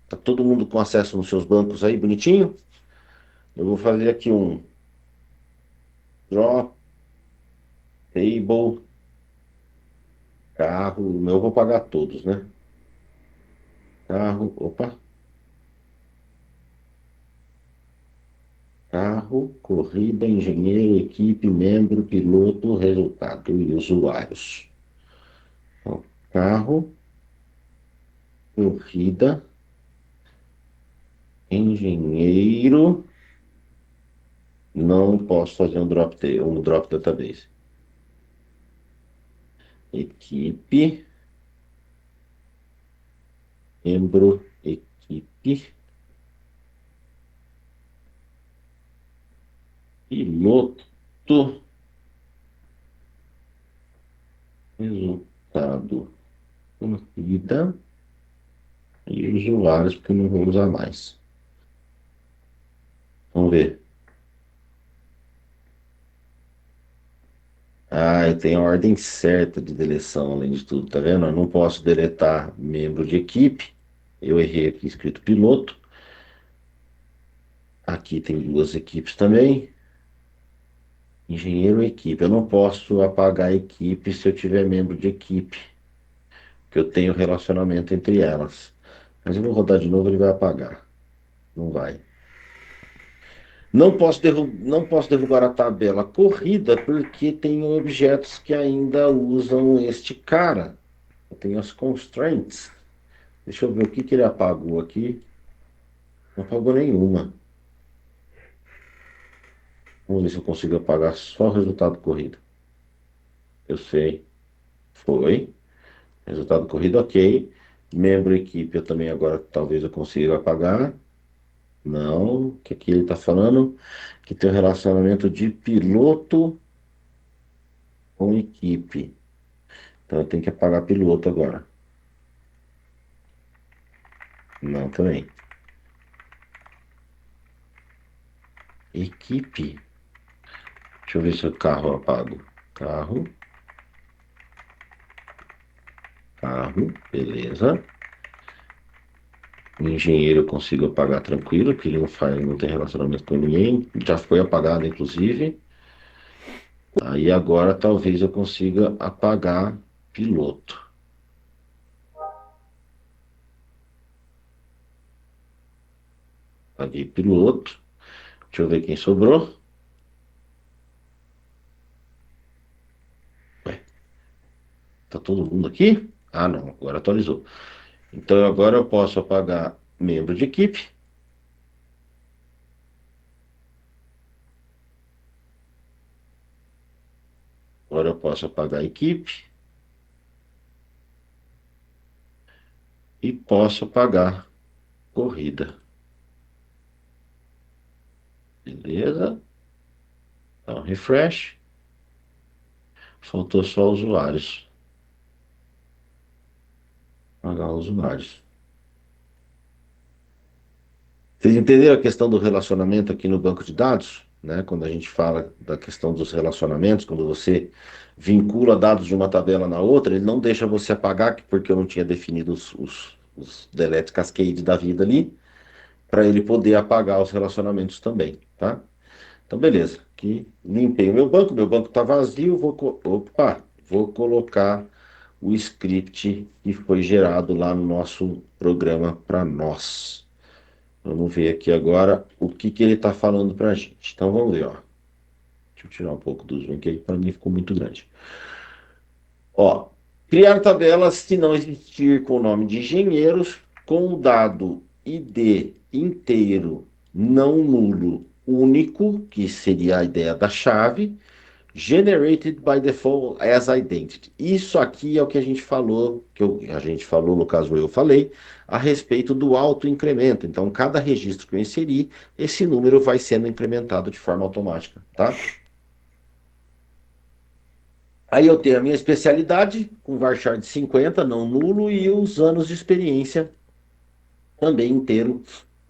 tá todo mundo com acesso nos seus bancos aí, bonitinho? Eu vou fazer aqui um draw table carro, o meu eu vou pagar todos, né? Carro, opa, carro, corrida, engenheiro, equipe, membro, piloto, resultado e usuários. Então, carro, corrida, engenheiro, não posso fazer um drop database. Equipe, membro, equipe, piloto, resultado, corrida e usuários, porque eu não vou usar mais. Vamos ver. Ah, eu tenho a ordem certa de deleção, além de tudo, tá vendo? Eu não posso deletar membro de equipe. Eu errei aqui escrito piloto. Aqui tem duas equipes também. Engenheiro e equipe. Eu não posso apagar a equipe se eu tiver membro de equipe, que eu tenho relacionamento entre elas. Mas eu vou rodar de novo, ele vai apagar. Não vai. Não posso derrubar a tabela corrida porque tem objetos que ainda usam este cara. Eu tenho as constraints. Deixa eu ver o que que ele apagou aqui. Não apagou nenhuma. Vamos ver se eu consigo apagar só o resultado corrido. Eu sei. Foi. Resultado corrido, ok. Membro equipe, eu também agora talvez eu consiga apagar. Não. O que aqui ele está falando? Que tem um relacionamento de piloto com equipe. Então eu tenho que apagar piloto agora. Não, também. Equipe. Deixa eu ver se o carro eu apago. Carro. Carro. Beleza. O engenheiro eu consigo apagar tranquilo, porque ele não faz, não tem relacionamento com ninguém. Já foi apagado, inclusive. Aí agora talvez eu consiga apagar piloto. Apaguei piloto. Deixa eu ver quem sobrou. Ué, tá todo mundo aqui? Ah, não, agora atualizou. Então agora eu posso apagar membro de equipe. Agora eu posso apagar a equipe. E posso apagar corrida. Beleza? Então, refresh. Faltou só usuários. Apagar usuários. Vocês entenderam a questão do relacionamento aqui no banco de dados? Né? Quando a gente fala da questão dos relacionamentos, quando você vincula dados de uma tabela na outra, ele não deixa você apagar, porque eu não tinha definido os delete cascade da vida ali, para ele poder apagar os relacionamentos também, tá? Então, beleza. Aqui limpei o meu banco está vazio, vou colocar o script que foi gerado lá no nosso programa para nós. Vamos ver aqui agora o que que ele está falando para a gente. Então, vamos ver, ó. Deixa eu tirar um pouco do zoom, que para mim ficou muito grande. Ó, criar tabelas se não existir com o nome de engenheiros, com o dado ID inteiro, não nulo, único, que seria a ideia da chave, generated by default as identity. Isso aqui é o que a gente falou, a gente falou, no caso eu falei, a respeito do autoincremento. Então, cada registro que eu inserir, esse número vai sendo implementado de forma automática, tá? Aí eu tenho a minha especialidade, com varchar de 50, não nulo, e os anos de experiência também inteiro,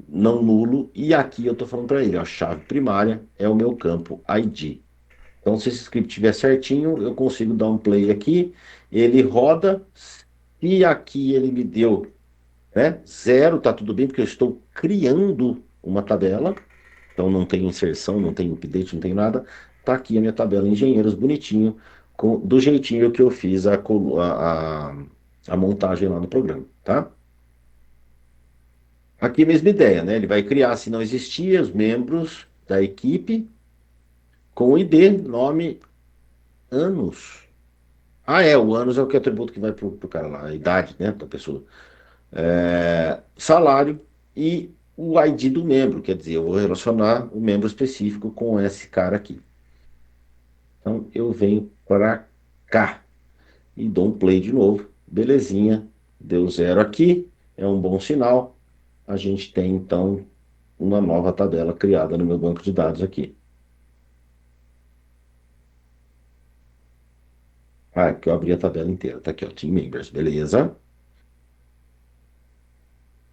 não nulo. E aqui eu estou falando para ele, a chave primária é o meu campo ID. Então, se esse script estiver certinho, eu consigo dar um play aqui, ele roda, e aqui ele me deu, né, zero, tá tudo bem, porque eu estou criando uma tabela, então não tem inserção, não tem update, não tem nada. Tá aqui a minha tabela engenheiros bonitinho, do jeitinho que eu fiz a montagem lá no programa, tá? Aqui mesma ideia, né? Ele vai criar, se não existia, os membros da equipe com o ID, nome, anos. Ah, o anos é o que atributo que vai pro cara lá, a idade, né, da pessoa. Salário e o ID do membro, quer dizer, eu vou relacionar o membro específico com esse cara aqui. Então eu venho para cá e dou um play de novo. Belezinha, deu zero aqui, é um bom sinal. A gente tem então uma nova tabela criada no meu banco de dados aqui. Ah, aqui eu abri a tabela inteira. Tá aqui, ó, Team Members, beleza?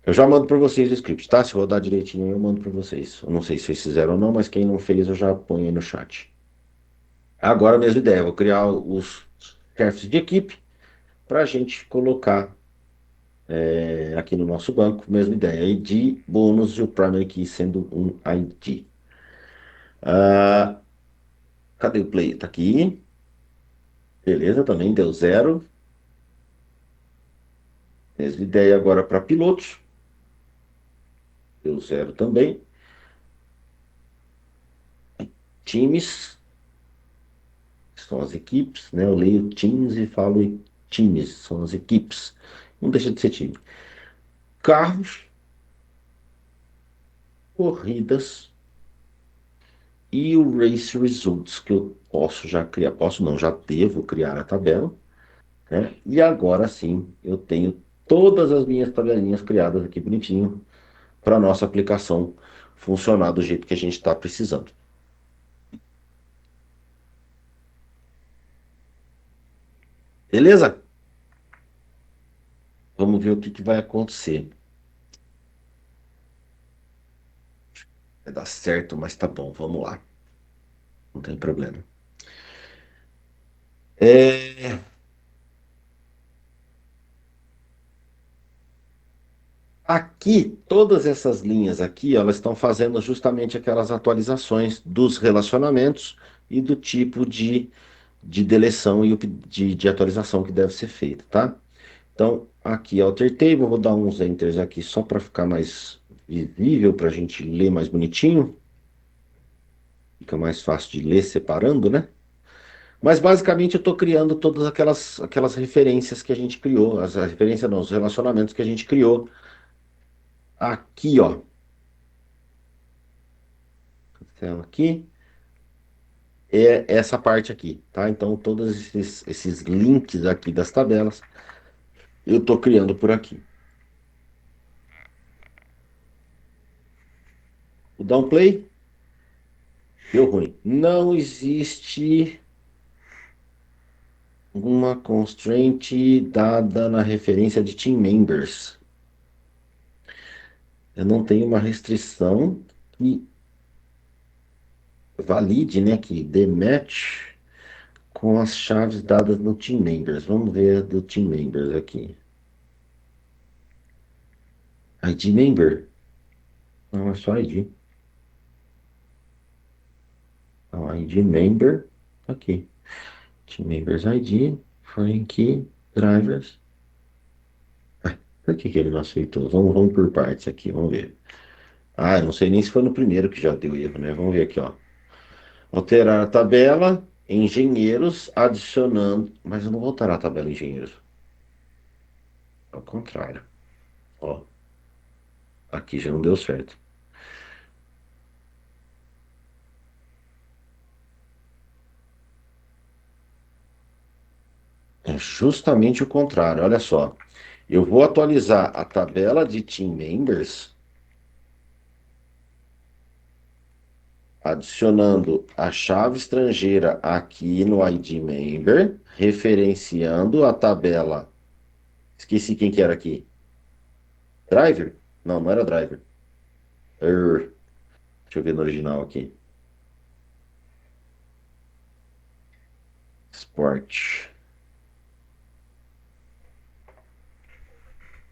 Eu já mando para vocês o script, tá? Se rodar direitinho, eu mando para vocês. Eu não sei se vocês fizeram ou não, mas quem não fez, eu já ponho aí no chat. Agora a mesma ideia, eu vou criar os chefes de equipe para a gente colocar aqui no nosso banco, mesma ideia, ID, bônus e o primary key sendo um ID. Cadê o play? Tá aqui. Beleza, também deu zero. Mesma ideia agora para pilotos. Deu zero também. Times, que são as equipes, né? Eu leio teams e falo times, são as equipes. Não deixa de ser time. Carros, corridas e o Race Results, que eu posso já criar, posso não, já devo criar a tabela, né? E agora sim, eu tenho todas as minhas tabelinhas criadas aqui bonitinho para a nossa aplicação funcionar do jeito que a gente está precisando. Beleza? Vamos ver o que vai acontecer. Vai dar certo, mas tá bom, vamos lá. Não tem problema. É, Aqui, todas essas linhas aqui, elas estão fazendo justamente aquelas atualizações dos relacionamentos e do tipo de deleção e de atualização que deve ser feita, tá? Então, aqui Alter Table, eu vou dar uns enters aqui só para ficar mais visível, para a gente ler mais bonitinho. Fica mais fácil de ler separando, né? Mas basicamente eu estou criando todas aquelas referências que a gente criou, as referências não, os relacionamentos que a gente criou aqui, ó. Então, aqui é essa parte aqui, tá? Então, todos esses links aqui das tabelas eu estou criando por aqui. O downplay deu ruim. Não existe uma constraint dada na referência de team members. Eu não tenho uma restrição que valide, né, que dê match com as chaves dadas no team members. Vamos ver a do team members aqui. ID member? Não, é só ID. Não, ID member, aqui. Team members ID, foreign key, drivers. Por que ele não aceitou? Vamos por partes aqui, vamos ver. Ah, eu não sei nem se foi no primeiro que já deu erro, né? Vamos ver aqui, ó. Alterar a tabela, engenheiros, adicionando. Mas eu não vou alterar a tabela engenheiros. Ao contrário. Ó, aqui já não deu certo. É justamente o contrário, olha só. Eu vou atualizar a tabela de team members, adicionando a chave estrangeira aqui no ID member, referenciando a tabela. Esqueci quem que era aqui. Driver? Não, não era driver. Deixa eu ver no original aqui. Sport.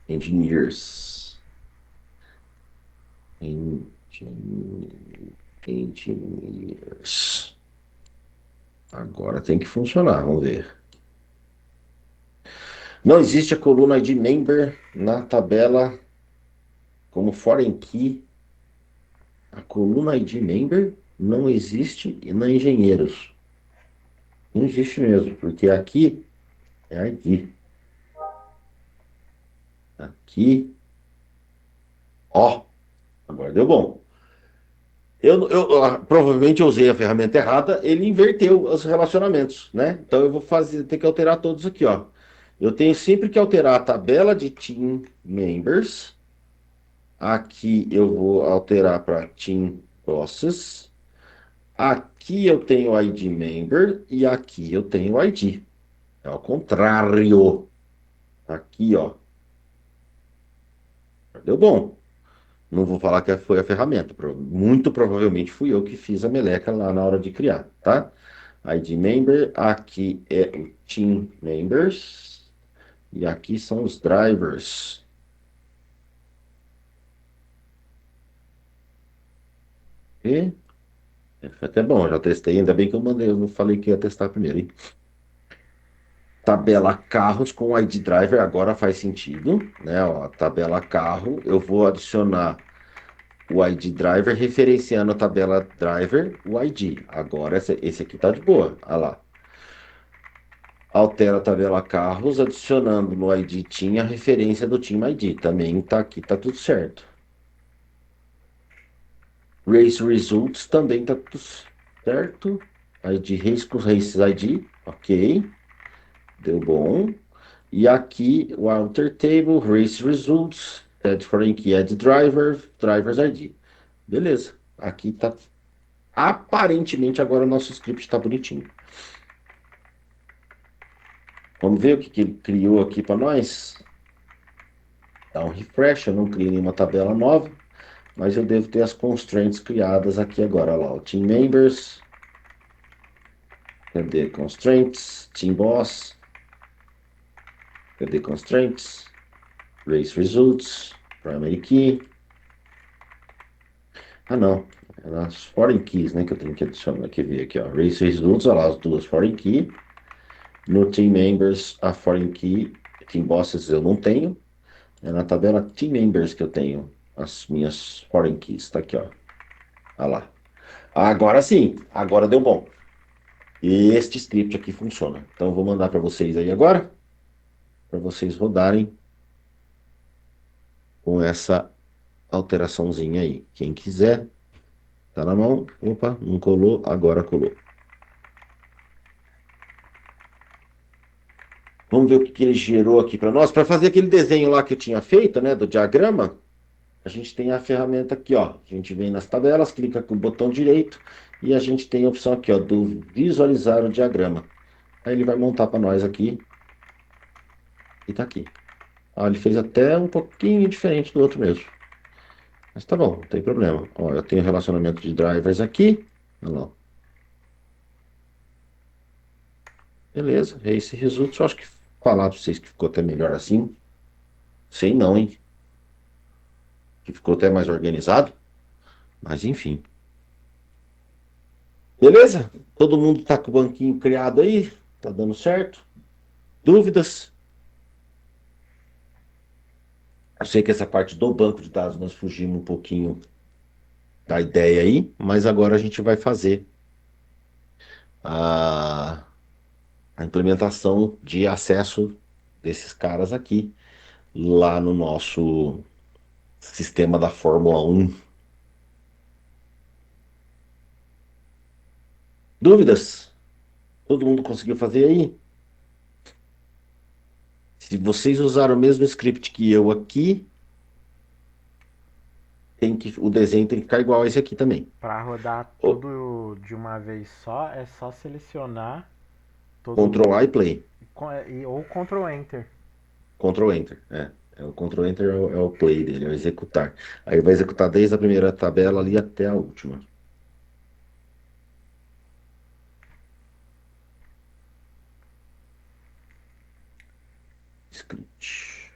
Engineers. Engineers. Agora tem que funcionar, vamos ver. Não existe a coluna ID member na tabela como foreign key. A coluna ID member não existe na engenheiros. Não existe mesmo, porque aqui é ID. Aqui, ó, agora deu bom. Provavelmente eu usei a ferramenta errada, ele inverteu os relacionamentos, né? Então eu vou ter que alterar todos aqui, ó. Eu tenho sempre que alterar a tabela de team members. Aqui eu vou alterar para team bosses. Aqui eu tenho ID member e aqui eu tenho ID. É ao contrário. Aqui, ó. Deu bom. Não vou falar que foi a ferramenta. Muito provavelmente fui eu que fiz a meleca lá na hora de criar, tá? ID member, aqui é o team members e aqui são os drivers. E foi até bom, já testei, ainda bem que eu não falei que ia testar primeiro, hein? Tabela carros com ID driver agora faz sentido, né? Ó, tabela carro, eu vou adicionar o ID driver referenciando a tabela driver, o ID. Agora esse aqui tá de boa, olha lá. Altera a tabela carros, adicionando no ID Team a referência do Team ID. Também tá aqui, tá tudo certo. Race Results também tá tudo certo. ID Race com Race ID, ok. Deu bom. E aqui o Alter Table, Race Results, Add Foreign Key, Add Driver, Driver's ID. Beleza. Aqui tá. Aparentemente agora o nosso script está bonitinho. Vamos ver o que ele criou aqui para nós. Dá um refresh, eu não criei nenhuma tabela nova, mas eu devo ter as constraints criadas aqui agora. Olha lá, o Team Members. Cadê Constraints? Team Boss. Cadê Constraints? Race Results. Primary Key. Ah, não. É nas Foreign Keys, né, que eu tenho que adicionar. Aqui, ver aqui, ó. Race Results, olha lá, as duas Foreign Key. No Team Members, a Foreign Key. Team Bosses eu não tenho. É na tabela Team Members que eu tenho as minhas Foreign Keys. Tá aqui, ó. Olha lá. Agora sim. Agora deu bom. Este script aqui funciona. Então eu vou mandar para vocês aí agora. Para vocês rodarem com essa alteraçãozinha aí. Quem quiser, tá na mão. Opa, não colou, agora colou. Vamos ver o que ele gerou aqui para nós. Para fazer aquele desenho lá que eu tinha feito, né, do diagrama, a gente tem a ferramenta aqui, ó. A gente vem nas tabelas, clica com o botão direito e a gente tem a opção aqui, ó, do visualizar o diagrama. Aí ele vai montar para nós aqui. E tá aqui. Ó, ele fez até um pouquinho diferente do outro mesmo. Mas tá bom, não tem problema. Ó, eu tenho relacionamento de drivers aqui. Olha lá. Beleza, esse resultado, eu acho que falar para vocês que ficou até melhor assim. Sei não, hein? Que ficou até mais organizado. Mas enfim. Beleza? Todo mundo tá com o banquinho criado aí? Tá dando certo? Dúvidas? Eu sei que essa parte do banco de dados nós fugimos um pouquinho da ideia aí, mas agora a gente vai fazer a implementação de acesso desses caras aqui lá no nosso sistema da Fórmula 1. Dúvidas? Todo mundo conseguiu fazer aí? Se vocês usaram o mesmo script que eu aqui, o desenho tem que ficar igual a esse aqui também. Para rodar Ô, tudo de uma vez só, é só selecionar todo Ctrl A e Play. ou Ctrl Enter. Ctrl Enter. O Ctrl Enter é o play dele, é o executar. Aí vai executar desde a primeira tabela ali até a última. Script.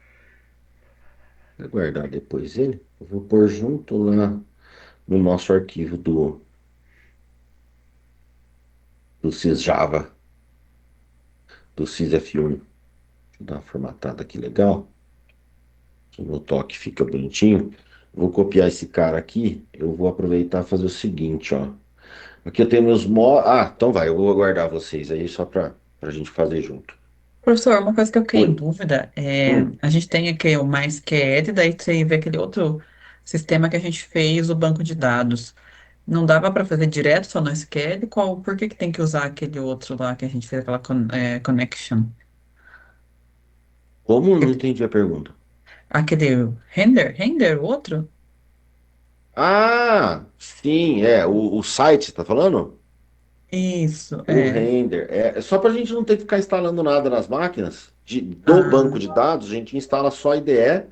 Vou guardar depois ele. Eu vou pôr junto lá no nosso arquivo do sysjava, do sysf1. Deixa eu dar uma formatada aqui legal. Que no toque fica bonitinho. Vou copiar esse cara aqui. Eu vou aproveitar e fazer o seguinte, ó. Aqui eu tenho meus então vai, eu vou aguardar vocês aí só pra gente fazer junto. Professor, uma coisa que eu fiquei em Oi. dúvida é, Hum. a gente tem aqui o MySQL, daí você vê aquele outro sistema que a gente fez, o banco de dados. Não dava para fazer direto só no SQL? Por que que tem que usar aquele outro lá que a gente fez aquela connection? Como? Não entendi a pergunta. Aquele render, o outro? Ah, sim, o site, tá falando? Isso, O render. É só para a gente não ter que ficar instalando nada nas máquinas do banco Ah, de dados, a gente instala só a IDE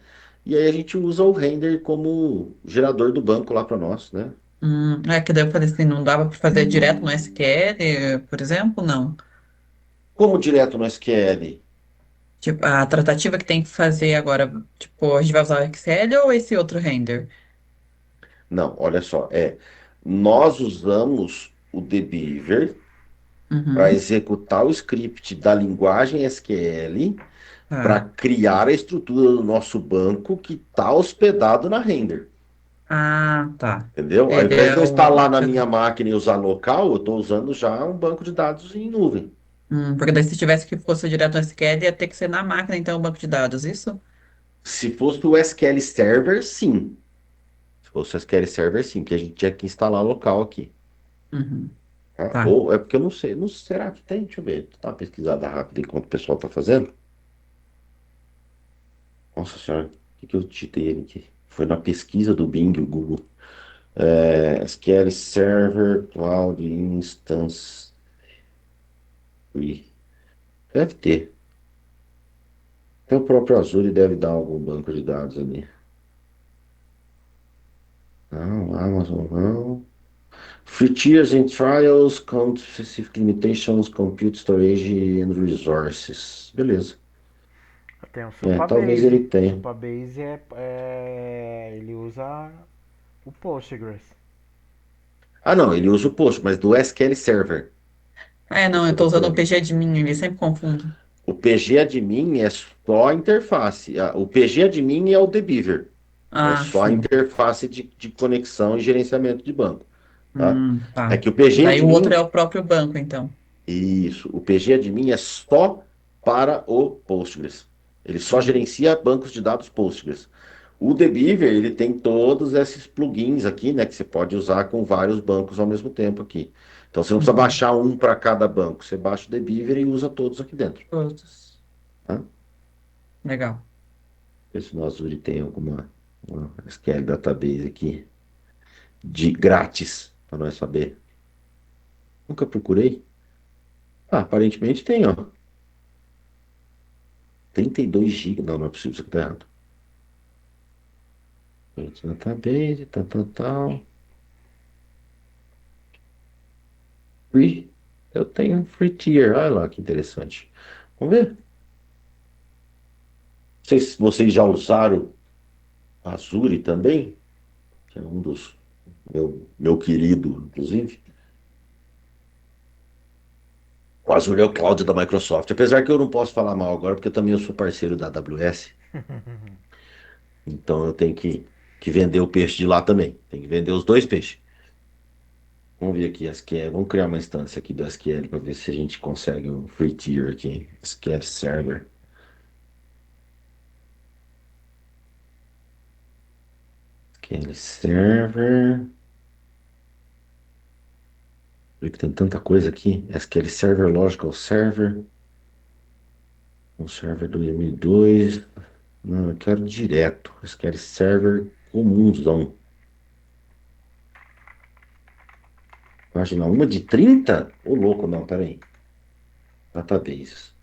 e aí a gente usa o render como gerador do banco lá para nós, né? é que daí eu falei assim, não dava para fazer direto no SQL, por exemplo? Não. Como direto no SQL? Tipo, a tratativa que tem que fazer agora, tipo, a gente vai usar o Excel ou esse outro render? Não, olha só, nós usamos o dbeaver para Uhum. executar o script da linguagem SQL para Tá. criar a estrutura do nosso banco que está hospedado na render. Ah, tá. Entendeu? Ao Ele invés é de eu o. instalar na minha máquina e usar local, eu estou usando já um banco de dados em nuvem. Porque daí se tivesse que fosse direto no SQL, ia ter que ser na máquina, então, o banco de dados, isso? Se fosse o SQL Server, sim. Se fosse o SQL Server, sim, que a gente tinha que instalar local aqui. Uhum. Tá? Tá. Ou é porque eu não sei, não será que tem? Deixa eu ver. Tá uma pesquisada rápida enquanto o pessoal tá fazendo. Nossa senhora, o que que eu digitei ele aqui? Foi na pesquisa do Bing, o Google. SQL Server Cloud Instance Free. Deve ter. Até o próprio Azure deve dar algum banco de dados ali. Não, Amazon não. Free tiers and trials, count specific limitations, compute storage and resources. Beleza. Tem o Talvez Supabase. ele O tenha. Supabase ele usa o Postgres. Ah, não, ele usa o Post, mas do SQL Server. Não, Esse eu que eu tô tô usando o falando. PGadmin, ele sempre confundo. O PG é só a interface. O PG é o Debeaver. É Ah, só a sim. interface de conexão e gerenciamento de banco. Tá? É Tá. que o PG Daí o outro é o próprio banco, então. isso, o PG é só para o Postgres. Ele só Hum, gerencia bancos de dados Postgres. O Debeaver, ele tem todos esses plugins aqui, né, que você pode usar com vários bancos ao mesmo tempo aqui. Então você não precisa uhum. baixar um para cada banco, você baixa o Debeaver e usa todos aqui dentro. Todos. Tá? Legal. Ver se no Azure tem alguma uma SQL database aqui de grátis, para nós saber. Nunca procurei. Ah, aparentemente tem, ó. 32 GB. Não, não é possível, isso aqui tá errado. Database, tal, tal, tal. Free. Eu tenho um free tier. Olha lá que interessante. Vamos ver. Não sei se vocês já usaram Azure também, que é um dos meu querido, inclusive. O Azure é o cloud da Microsoft. Apesar que eu não posso falar mal agora, porque também eu sou parceiro da AWS. Então eu tenho que vender o peixe de lá também. Tem que vender os dois peixes. Vamos ver aqui, SQL. Vamos criar uma instância aqui do SQL para ver se a gente consegue um free tier aqui. SQL Server. SQL Server. Vê que tem tanta coisa aqui. SQL Server, Logical Server. Um server 2002. Não, eu quero direto. SQL Server comunzão. Imagina, uma de 30. Ô, louco, não, peraí. Databases.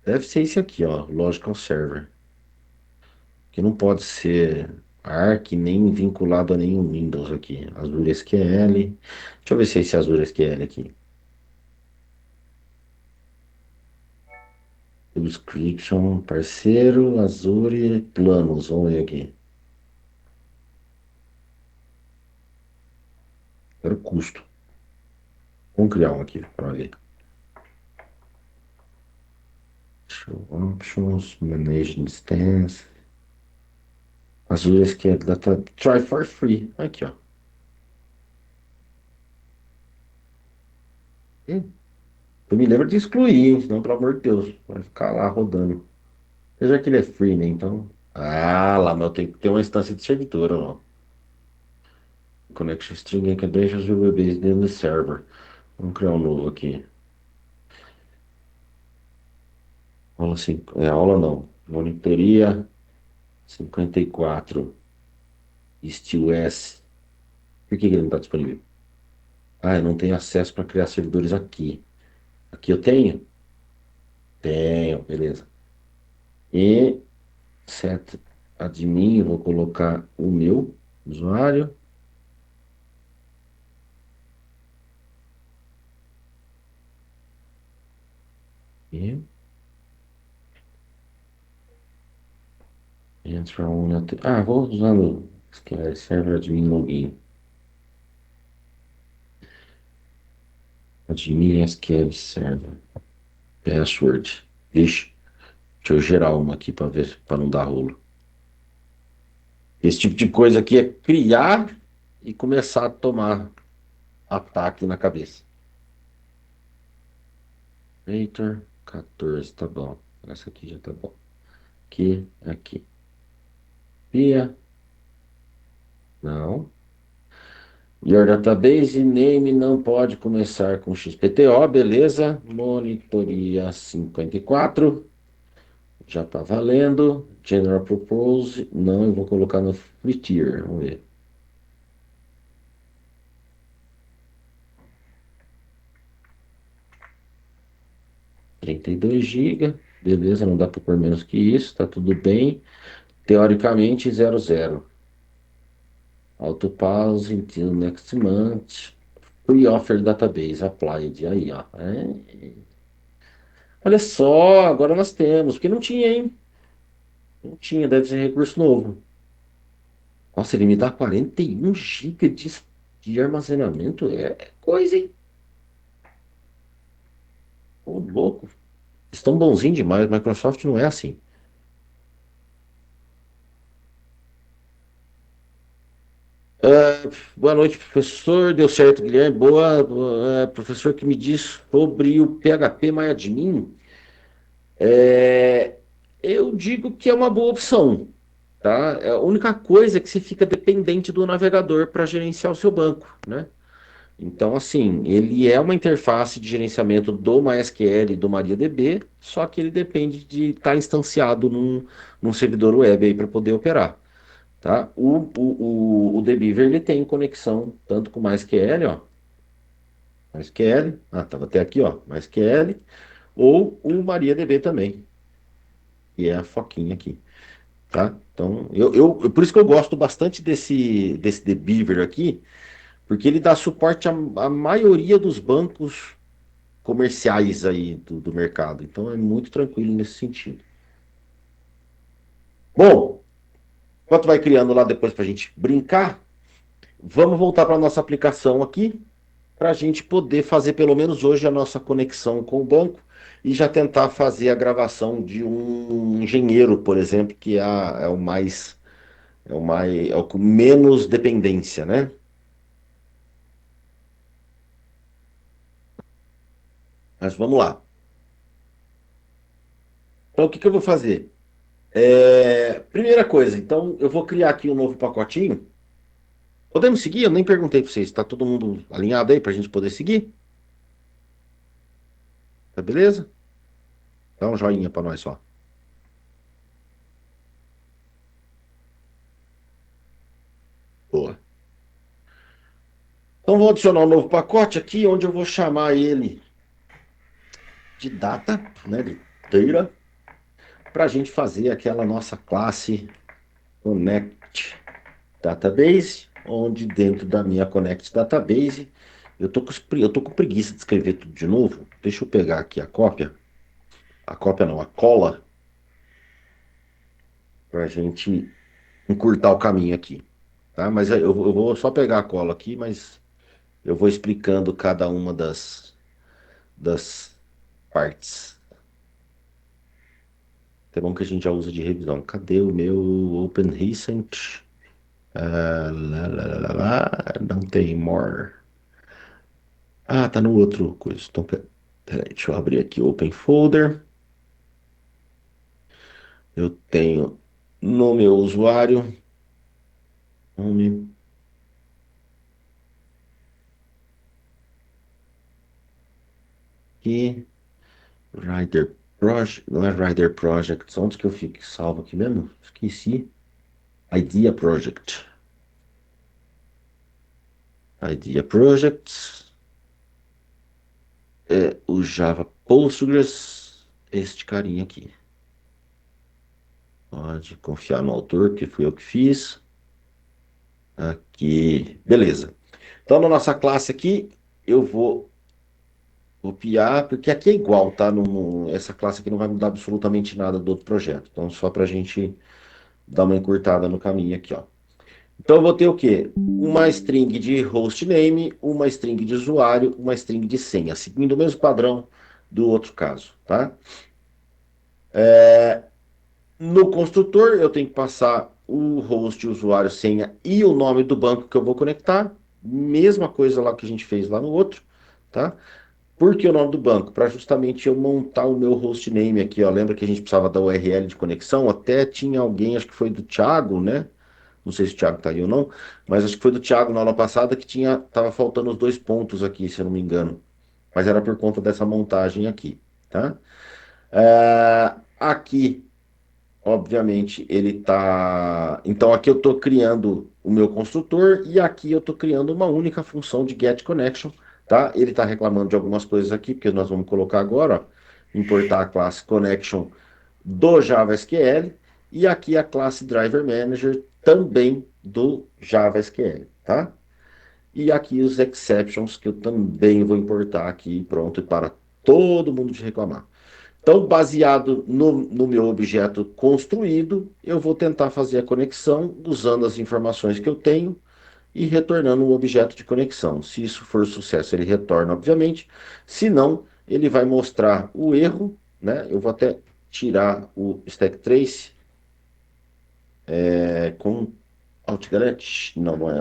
Deve ser esse aqui, ó. Logical Server. Que não pode ser Arc nem vinculado a nenhum Windows aqui. Azure SQL. Deixa eu ver se é esse Azure SQL aqui. Subscription, parceiro, Azure, planos. Vamos ver aqui. Quero custo. Vamos criar um aqui para ver. Show options, manage instance. Azure SQL Data. Try for free. Aqui, ó. Eu me lembro de excluir, hein? Senão, pelo amor de Deus, vai ficar lá rodando. Apesar que ele é free, né? Então. Ah, lá, mas eu tenho que ter uma instância de servidor, ó. Connection string and credentials will be based in the server. Vamos criar um novo aqui. Aula 5. Aula não. Monitoria 54. SteelS. Por que ele não está disponível? Ah, eu não tenho acesso para criar servidores aqui. Aqui eu tenho? Tenho, beleza. E set admin, eu vou colocar o meu usuário. E enter one. Vou usar no SQL Server Admin Login. Admin SQL Server. Password. Vixe, deixa eu gerar uma aqui para ver, para não dar rolo. Esse tipo de coisa aqui é criar e começar a tomar. ataque na cabeça. Heitor 14, tá bom. Essa aqui já tá bom. Aqui. Pia, não. Your database name não pode começar com XPTO, beleza. Monitoria 54, já tá valendo. General Purpose, não, eu vou colocar no Free Tier, vamos ver. 32 GB, beleza, não dá para pôr menos que isso, tá tudo bem. Teoricamente, 00. Auto pause until next month. Free offer database applied. Aí, ó. Olha só, agora nós temos, porque não tinha, hein? Não tinha, deve ser recurso novo. Nossa, ele me dá 41 GB de armazenamento. É coisa, hein? Ô, louco. Estão bonzinhos demais. Microsoft não é assim. Boa noite, professor. Deu certo, Guilherme. Professor que me diz sobre o PHP MyAdmin. É, eu digo que é uma boa opção, tá? É a única coisa é que você fica dependente do navegador para gerenciar o seu banco, né? Então, assim, ele é uma interface de gerenciamento do MySQL e do MariaDB, só que ele depende de estar instanciado num servidor web aí para poder operar, tá? O Dbeaver, ele tem conexão tanto com o MySQL, ó, MySQL, tava até aqui, ó, MySQL, ou o MariaDB também, que é a foquinha aqui, tá? Então, por isso que eu gosto bastante desse Dbeaver aqui, porque ele dá suporte à maioria dos bancos comerciais aí do mercado. Então é muito tranquilo nesse sentido. Bom, enquanto vai criando lá depois para a gente brincar, vamos voltar para a nossa aplicação aqui, para a gente poder fazer pelo menos hoje a nossa conexão com o banco e já tentar fazer a gravação de um engenheiro, por exemplo, que é o com menos dependência, né? Mas vamos lá. Então, o que que eu vou fazer? Primeira coisa, então eu vou criar aqui um novo pacotinho. Podemos seguir? Eu nem perguntei para vocês. Está todo mundo alinhado aí para a gente poder seguir? Tá beleza? Dá um joinha para nós só. Boa. Então vou adicionar um novo pacote aqui, onde eu vou chamar ele de data, né, de data, para a gente fazer aquela nossa classe Connect Database, onde dentro da minha Connect Database, eu tô com preguiça de escrever tudo de novo. Deixa eu pegar aqui a cópia não, a cola, para a gente encurtar o caminho aqui, tá? Mas eu vou só pegar a cola aqui, mas eu vou explicando cada uma das partes. É bom que a gente já usa de revisão. Cadê o meu Open Recent? Não tem more. Tá no outro coisa. Então, peraí, deixa eu abrir aqui o Open Folder. Eu tenho no meu usuário, nome, e Rider Project, não é Rider Project, onde que eu fico salvo aqui mesmo? Esqueci. Idea Project. Idea Project. É o Java Postgres, este carinha aqui. Pode confiar no autor, que fui eu que fiz. Aqui, beleza. Então, na nossa classe aqui, eu vou copiar, porque aqui é igual, tá? Essa classe aqui não vai mudar absolutamente nada do outro projeto. Então, só para a gente dar uma encurtada no caminho aqui, ó. Então, eu vou ter o quê? Uma string de hostname, uma string de usuário, uma string de senha, seguindo o mesmo padrão do outro caso, tá? No construtor, eu tenho que passar o host, o usuário, senha e o nome do banco que eu vou conectar. mesma coisa lá que a gente fez lá no outro, tá? Por que o nome do banco? Para justamente eu montar o meu hostname aqui, ó. Lembra que a gente precisava da URL de conexão? Até tinha alguém, acho que foi do Thiago, né? Não sei se o Thiago tá aí ou não, mas acho que foi do Thiago na aula passada que tava faltando os dois pontos aqui, se eu não me engano. Mas era por conta dessa montagem aqui, tá? Aqui, obviamente, ele tá. Então aqui eu estou criando o meu construtor e aqui eu estou criando uma única função de get connection, tá? Ele está reclamando de algumas coisas aqui, porque nós vamos colocar agora, ó, importar a classe connection do JavaSQL e aqui a classe driver manager também do JavaSQL, tá? E aqui os exceptions que eu também vou importar aqui, pronto, para todo mundo de reclamar. Então, baseado no meu objeto construído, eu vou tentar fazer a conexão usando as informações que eu tenho e retornando um objeto de conexão. Se isso for sucesso, ele retorna, obviamente. Se não, ele vai mostrar o erro, né? Eu vou até tirar o stack trace com Alt Delete. Não, não é.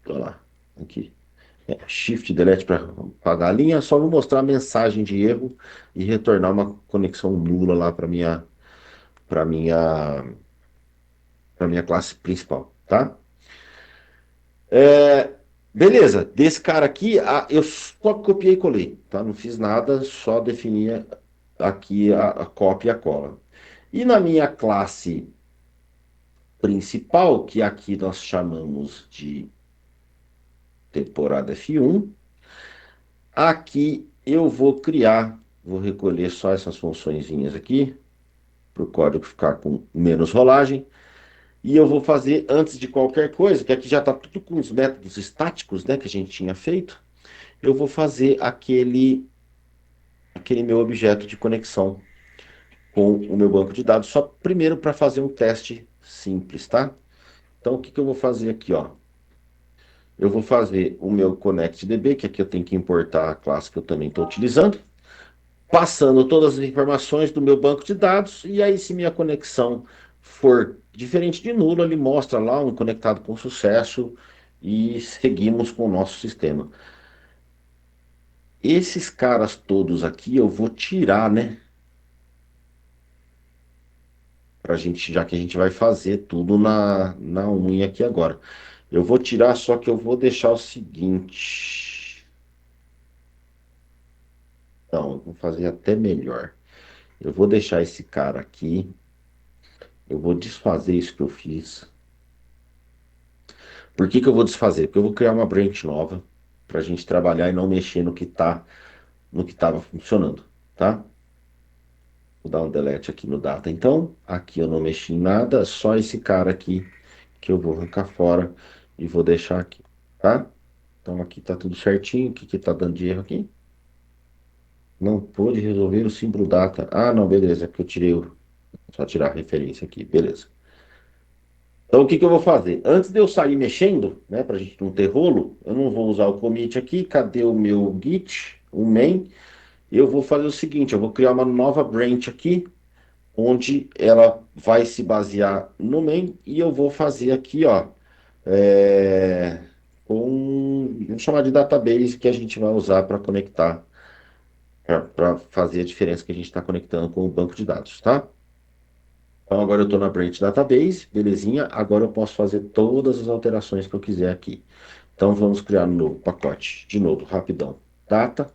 Olha lá, aqui. Shift Delete para apagar a linha. Só vou mostrar a mensagem de erro e retornar uma conexão nula lá para minha para minha classe principal, tá? Beleza, desse cara aqui, eu só copiei e colei, tá? Não fiz nada, só defini aqui a cópia e a cola. E na minha classe principal, que aqui nós chamamos de temporada F1, aqui eu vou recolher só essas funçõezinhas aqui, para o código ficar com menos rolagem. E eu vou fazer, antes de qualquer coisa, que aqui já está tudo com os métodos estáticos, né, que a gente tinha feito, eu vou fazer aquele meu objeto de conexão com o meu banco de dados, só primeiro para fazer um teste simples, tá? Então, o que que eu vou fazer aqui, ó? Eu vou fazer o meu ConnectDB, que aqui eu tenho que importar a classe que eu também estou utilizando, passando todas as informações do meu banco de dados, e aí se minha conexão for diferente de nulo, ele mostra lá um conectado com sucesso e seguimos com o nosso sistema. Esses caras todos aqui eu vou tirar, né? Pra gente, já que a gente vai fazer tudo na unha aqui agora. Eu vou tirar, só que eu vou deixar o seguinte. Não, eu vou fazer até melhor. Eu vou deixar esse cara aqui. Eu vou desfazer isso que eu fiz. Por que que eu vou desfazer? Porque eu vou criar uma branch nova para a gente trabalhar e não mexer no que estava funcionando, tá? Vou dar um delete aqui no data. Então, aqui eu não mexi em nada, só esse cara aqui que eu vou arrancar fora e vou deixar aqui, tá? Então aqui tá tudo certinho. O que que tá dando de erro aqui? Não pôde resolver o símbolo data. Ah, não, beleza, é porque eu tirei só tirar a referência aqui, beleza. Então, o que que eu vou fazer? Antes de eu sair mexendo, né, para a gente não ter rolo, eu não vou usar o commit aqui. Cadê o meu git, o main? Eu vou fazer o seguinte, eu vou criar uma nova branch aqui, onde ela vai se basear no main, e eu vou fazer aqui, ó, vamos chamar de database que a gente vai usar para conectar, para fazer a diferença que a gente está conectando com o banco de dados, tá? Então agora eu estou na branch database, belezinha. Agora eu posso fazer todas as alterações que eu quiser aqui. Então vamos criar um novo pacote. De novo, rapidão. Data,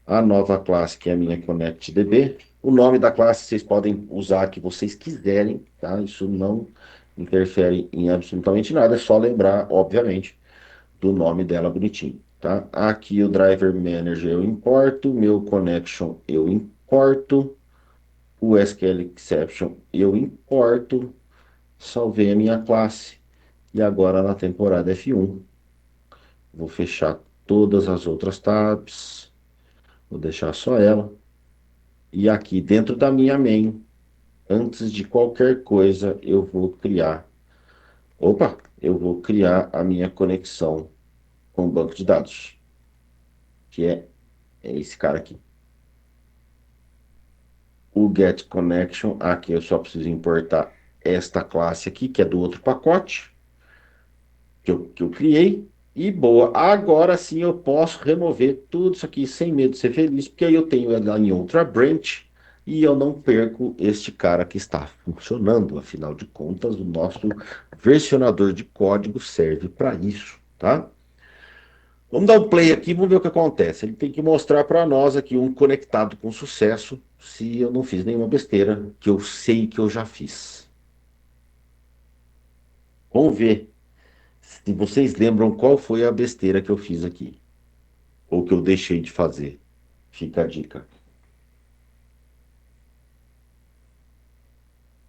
a nova classe que é a minha ConnectDB. O nome da classe vocês podem usar a que vocês quiserem, tá? Isso não interfere em absolutamente nada. É só lembrar, obviamente, do nome dela bonitinho, tá? Aqui o Driver Manager eu importo, meu Connection eu importo. O SQL Exception eu importo, salvei a minha classe e agora na temporada F1 vou fechar todas as outras tabs, vou deixar só ela e aqui dentro da minha main, antes de qualquer coisa, eu vou criar a minha conexão com o banco de dados, que é esse cara aqui. O get connection, aqui eu só preciso importar esta classe aqui, que é do outro pacote que eu criei, E boa. Agora sim eu posso remover tudo isso aqui sem medo de ser feliz, porque aí eu tenho ela em outra branch e eu não perco este cara que está funcionando. Afinal de contas, o nosso versionador de código serve para isso, tá? Vamos dar um play aqui, vamos ver o que acontece. Ele tem que mostrar para nós aqui um conectado com sucesso, se eu não fiz nenhuma besteira, que eu sei que eu já fiz. Vamos ver se vocês lembram qual foi a besteira que eu fiz aqui, ou que eu deixei de fazer. Fica a dica.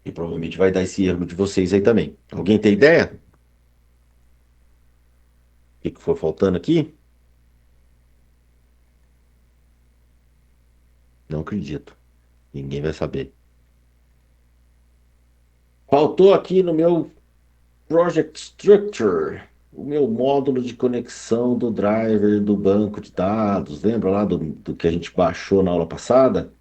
E provavelmente vai dar esse erro de vocês aí também. Alguém tem ideia? O que que foi faltando aqui? Não acredito. Ninguém vai saber. Faltou aqui no meu Project Structure, o meu módulo de conexão do driver do banco de dados. Lembra lá do que a gente baixou na aula passada?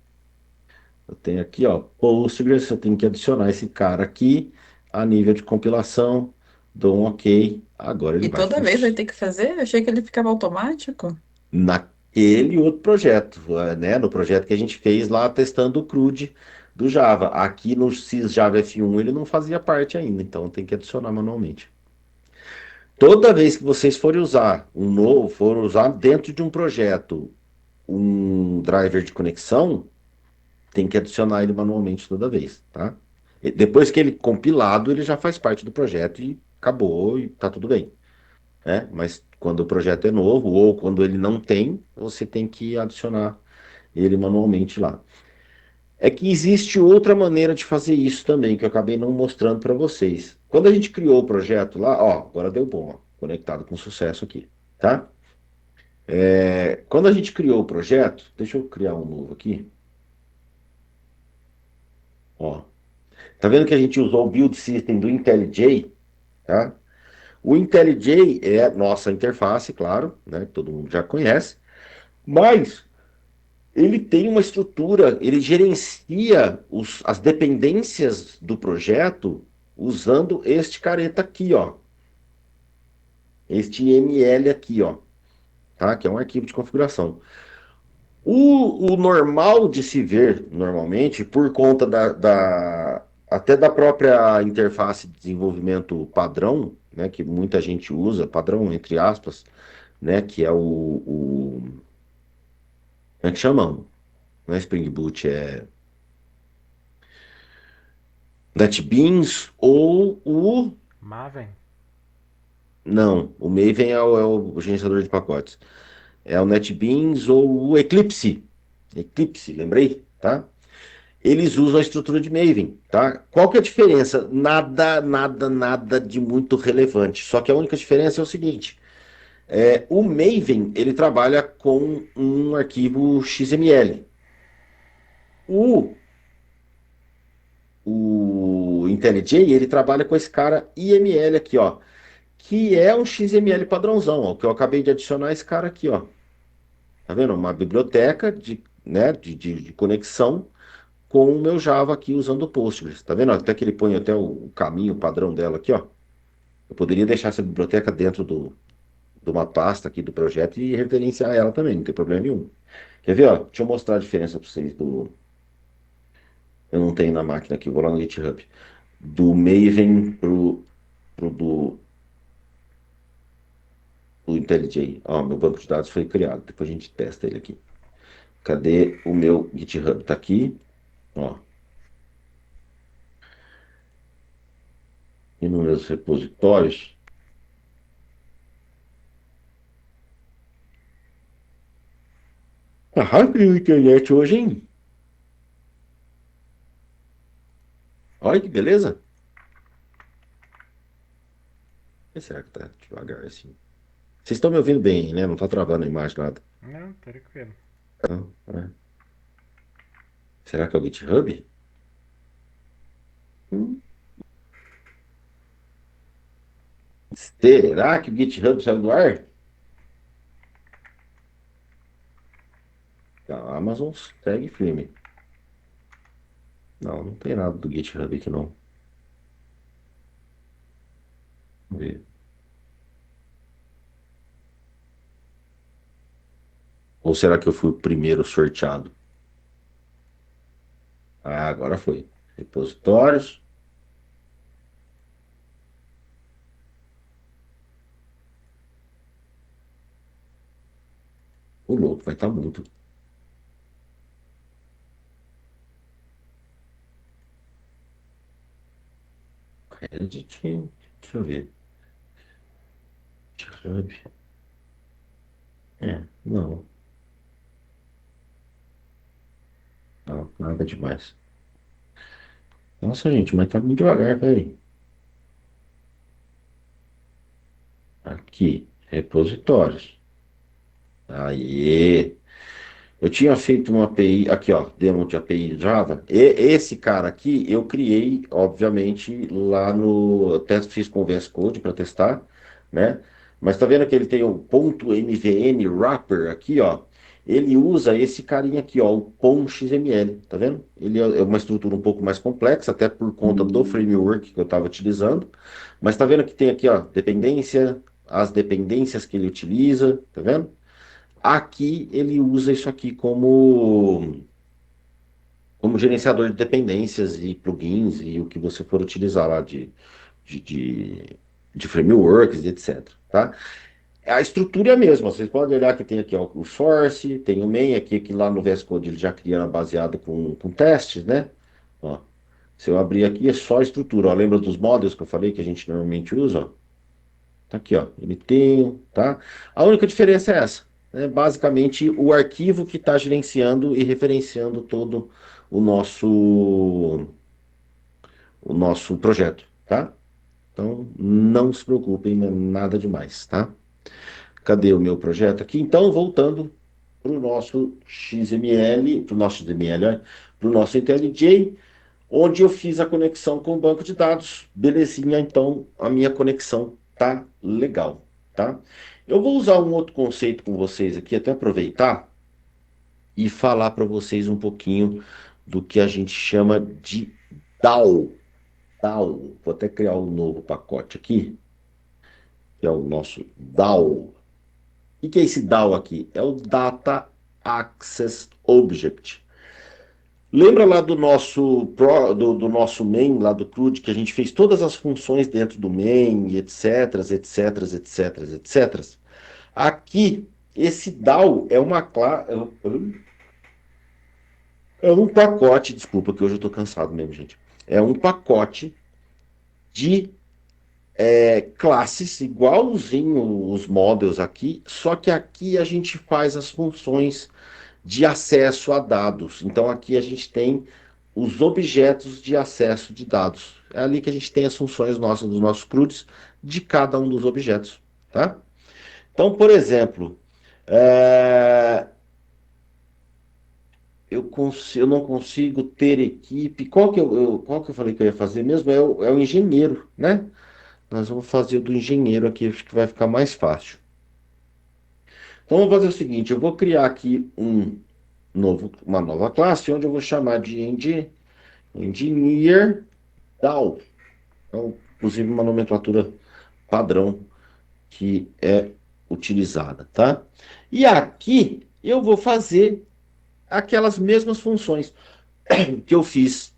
Eu tenho aqui, ó, Postgres, eu tenho que adicionar esse cara aqui a nível de compilação. Dou um OK. Agora ele E vai toda vez vai funcionar ter que fazer? Eu achei que ele ficava automático. naquele outro projeto, né? No projeto que a gente fez lá testando o CRUD do Java. Aqui no SysJava F1 ele não fazia parte ainda, então tem que adicionar manualmente. Toda vez que vocês forem usar um novo, for usar dentro de um projeto um driver de conexão, tem que adicionar ele manualmente toda vez, tá? E depois que ele compilado, ele já faz parte do projeto e acabou e tá tudo bem, né? Mas quando o projeto é novo ou quando ele não tem, você tem que adicionar ele manualmente lá. É que existe outra maneira de fazer isso também, que eu acabei não mostrando para vocês. Quando a gente criou o projeto lá, ó, agora deu bom, ó, conectado com sucesso aqui, tá? Quando a gente criou o projeto, deixa eu criar um novo aqui, ó. Tá vendo que a gente usou o build system do IntelliJ, tá? O IntelliJ é nossa interface, claro, né? Todo mundo já conhece, mas ele tem uma estrutura, ele gerencia as dependências do projeto usando este careta aqui, ó. Este ML aqui, ó, tá? Que é um arquivo de configuração. O normal de se ver, normalmente, por conta até da própria interface de desenvolvimento padrão, né, que muita gente usa, padrão entre aspas, né, que é como é que chamam? Não é Spring Boot, é NetBeans ou o... Maven? Não, o Maven é o gerenciador de pacotes. É o NetBeans ou o Eclipse. Eclipse, lembrei, tá? Eles usam a estrutura de Maven, tá? Qual que é a diferença? Nada, nada, nada de muito relevante. Só que a única diferença é o seguinte: o Maven ele trabalha com um arquivo XML. O, o IntelliJ ele trabalha com esse cara IML aqui, ó, que é um XML padrãozão, ó, que eu acabei de adicionar esse cara aqui, ó. Tá vendo? Uma biblioteca de conexão com o meu Java aqui usando o Postgres. Tá vendo? Até que ele põe até o caminho padrão dela aqui, ó. Eu poderia deixar essa biblioteca dentro de uma pasta aqui do projeto e referenciar ela também, não tem problema nenhum. Quer ver, ó? Deixa eu mostrar a diferença para vocês do. Eu não tenho na máquina aqui, vou lá no GitHub. Do Maven pro IntelliJ. Ó, meu banco de dados foi criado. Depois a gente testa ele aqui. Cadê o meu GitHub? Tá aqui, ó. E nos meus repositórios. Tá rápido a internet hoje, hein? Olha que beleza. Por que será que tá devagar assim? Vocês estão me ouvindo bem, né? Não tá travando a imagem nada. Não, tranquilo. Não, é. Será que é o GitHub? Hum. Será que o GitHub saiu do ar? A Amazon segue firme. Não, não tem nada do GitHub aqui não. Vamos ver. Ou será que eu fui o primeiro sorteado? Ah, agora foi. Repositórios. O louco vai estar muito. Reddit. Deixa eu ver. GitHub. Não. Não, nada demais. Nossa, gente, mas tá muito devagar, velho. Aqui, repositórios. Aí. Eu tinha feito uma API, aqui ó, demo de API Java. E esse cara aqui eu criei, obviamente, lá no. Até fiz com o VS Code para testar, né? Mas tá vendo que ele tem o ponto .mvn wrapper aqui, ó. Ele usa esse carinha aqui, ó, o POM.xml, tá vendo? Ele é uma estrutura um pouco mais complexa, até por conta do framework que eu estava utilizando. Mas tá vendo que tem aqui, ó, dependência, as dependências que ele utiliza, tá vendo? Aqui ele usa isso aqui como gerenciador de dependências e plugins e o que você for utilizar lá de, de, de frameworks e etc. Tá? A estrutura é a mesma. Vocês podem olhar que tem aqui ó, o source, tem o main aqui, que lá no VS Code ele já cria baseado com testes, né? Ó, se eu abrir aqui é só a estrutura. Ó, lembra dos models que eu falei que a gente normalmente usa? Ó? Tá aqui, ó. Ele tem, tá? A única diferença é essa. Né? Basicamente, o arquivo que está gerenciando e referenciando todo o nosso projeto, tá? Então, não se preocupem, não é nada demais, tá? Cadê o meu projeto aqui? Então, voltando para o nosso XML, para o nosso IntelliJ, onde eu fiz a conexão com o banco de dados. Belezinha, então a minha conexão tá legal, tá? Eu vou usar um outro conceito com vocês aqui, até aproveitar e falar para vocês um pouquinho do que a gente chama de DAO. DAO. Vou até criar um novo pacote aqui, que é o nosso DAO. O que é esse DAO aqui? É o Data Access Object. Lembra lá do nosso main, lá do CRUD, que a gente fez todas as funções dentro do main, etc, etc, etc, etc. Aqui, esse DAO é um pacote, desculpa, que hoje eu estou cansado mesmo, gente. É um pacote de classes, igualzinho os models aqui, só que aqui a gente faz as funções de acesso a dados. Então aqui a gente tem os objetos de acesso de dados. É ali que a gente tem as funções nossas dos nossos CRUDs de cada um dos objetos, tá? Então, por exemplo, é, eu não consigo ter equipe. Qual que eu falei que eu ia fazer mesmo? É o engenheiro, né? Nós vamos fazer o do engenheiro aqui, acho que vai ficar mais fácil. Então, vamos fazer o seguinte: eu vou criar aqui uma nova classe, onde eu vou chamar de Engineer DAO. Então, inclusive, uma nomenclatura padrão que é utilizada, tá? E aqui eu vou fazer aquelas mesmas funções que eu fiz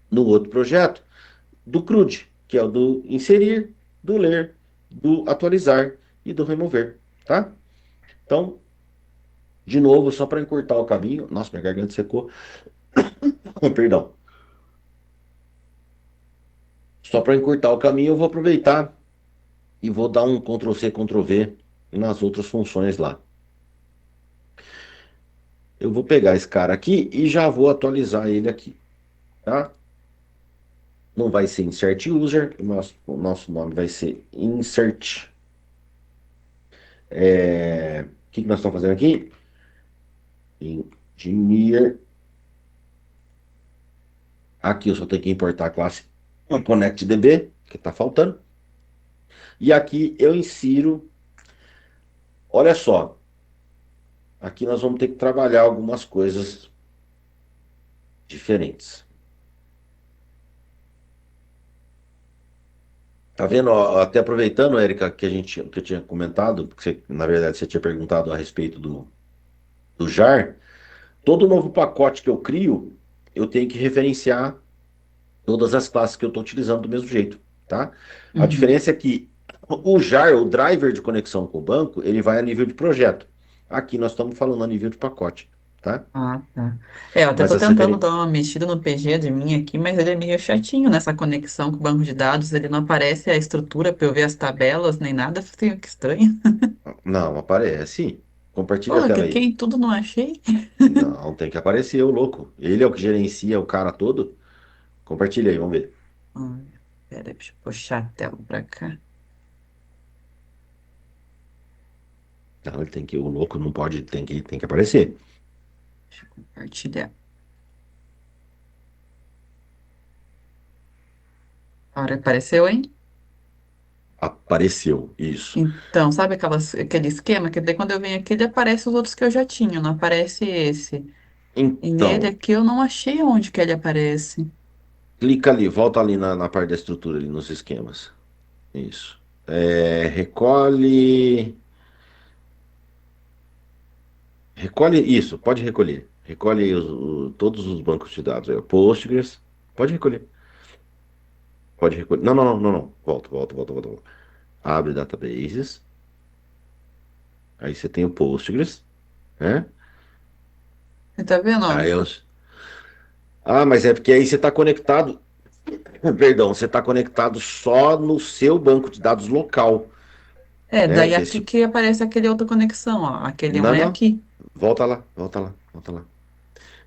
no outro projeto do CRUD, que é o do inserir, do ler, do atualizar e do remover, tá? Então, de novo, só para encurtar o caminho. Nossa, minha garganta secou. Perdão. Só para encurtar o caminho, eu vou aproveitar e vou dar um Ctrl C, Ctrl V nas outras funções lá. Eu vou pegar esse cara aqui e já vou atualizar ele aqui, tá? Não vai ser insert user, o nosso nome vai ser insert. O que nós estamos fazendo aqui? Engineer. Aqui eu só tenho que importar a classe ConnectDB, que está faltando. E aqui eu insiro. Olha só, aqui nós vamos ter que trabalhar algumas coisas diferentes. Tá vendo? Ó, até aproveitando, Érica, que eu tinha comentado, porque na verdade você tinha perguntado a respeito do JAR, todo novo pacote que eu crio, eu tenho que referenciar todas as classes que eu estou utilizando do mesmo jeito, tá? A Uhum. diferença é que o JAR, o driver de conexão com o banco, ele vai a nível de projeto. Aqui nós estamos falando a nível de pacote, tá? Ah, tá. É, eu até Mas tô as tentando referen... dar uma mexida no PG de mim aqui, mas ele é meio chatinho nessa conexão com o banco de dados. Ele não aparece a estrutura para eu ver as tabelas nem nada. Fica que estranho. Não, aparece. Compartilha Pô, a eu tela cliquei aí. em tudo, não achei. Não, tem que aparecer, o louco. Ele é o que gerencia o cara todo. Compartilha aí, vamos ver. Olha, pera, deixa eu puxar a tela pra cá. Não, ele tem que, o louco não pode, tem que aparecer. Deixa eu compartilhar. Agora apareceu, hein? Apareceu, isso. Então, sabe aquele esquema que daí quando eu venho aqui, ele aparece os outros que eu já tinha, não aparece esse. E nele Então, aqui eu não achei onde que ele aparece. clica ali, volta ali na parte da estrutura, ali nos esquemas. Isso. Recolhe. Recolhe isso, pode recolher. Recolhe aí todos os bancos de dados. Aí, o Postgres. Pode recolher. Pode recolher. Não, não, não, não, não. Volta, volta, volta, volta, volta. Abre databases. Aí você tem o Postgres, né? Você tá vendo, ó? Aí os... Ah, mas é porque aí você está conectado. Perdão, você está conectado só no seu banco de dados local, É, né? daí aqui que aparece aquele outra conexão, ó. Aquele um Não, é não. aqui. Volta lá, volta lá, volta lá.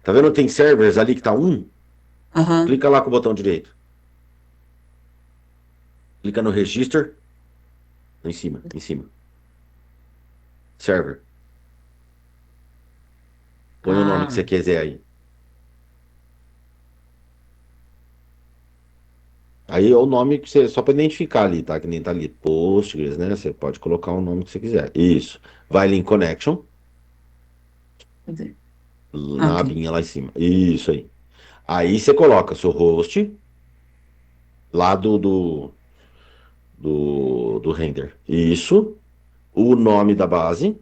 Tá vendo? Tem servers ali que tá um. Aham. Clica lá com o botão direito. Clica no register. Em cima, em cima. Server. Põe o nome que você Ah, quiser aí. Aí é o nome que você. Só para identificar ali, tá? Que nem tá ali. Postgres, né? Você pode colocar o nome que você quiser. Isso. Vai ali em Connection. cadê? Na Ok. abinha lá em cima. Isso aí. Aí você coloca seu host lá do render. Isso. O nome da base.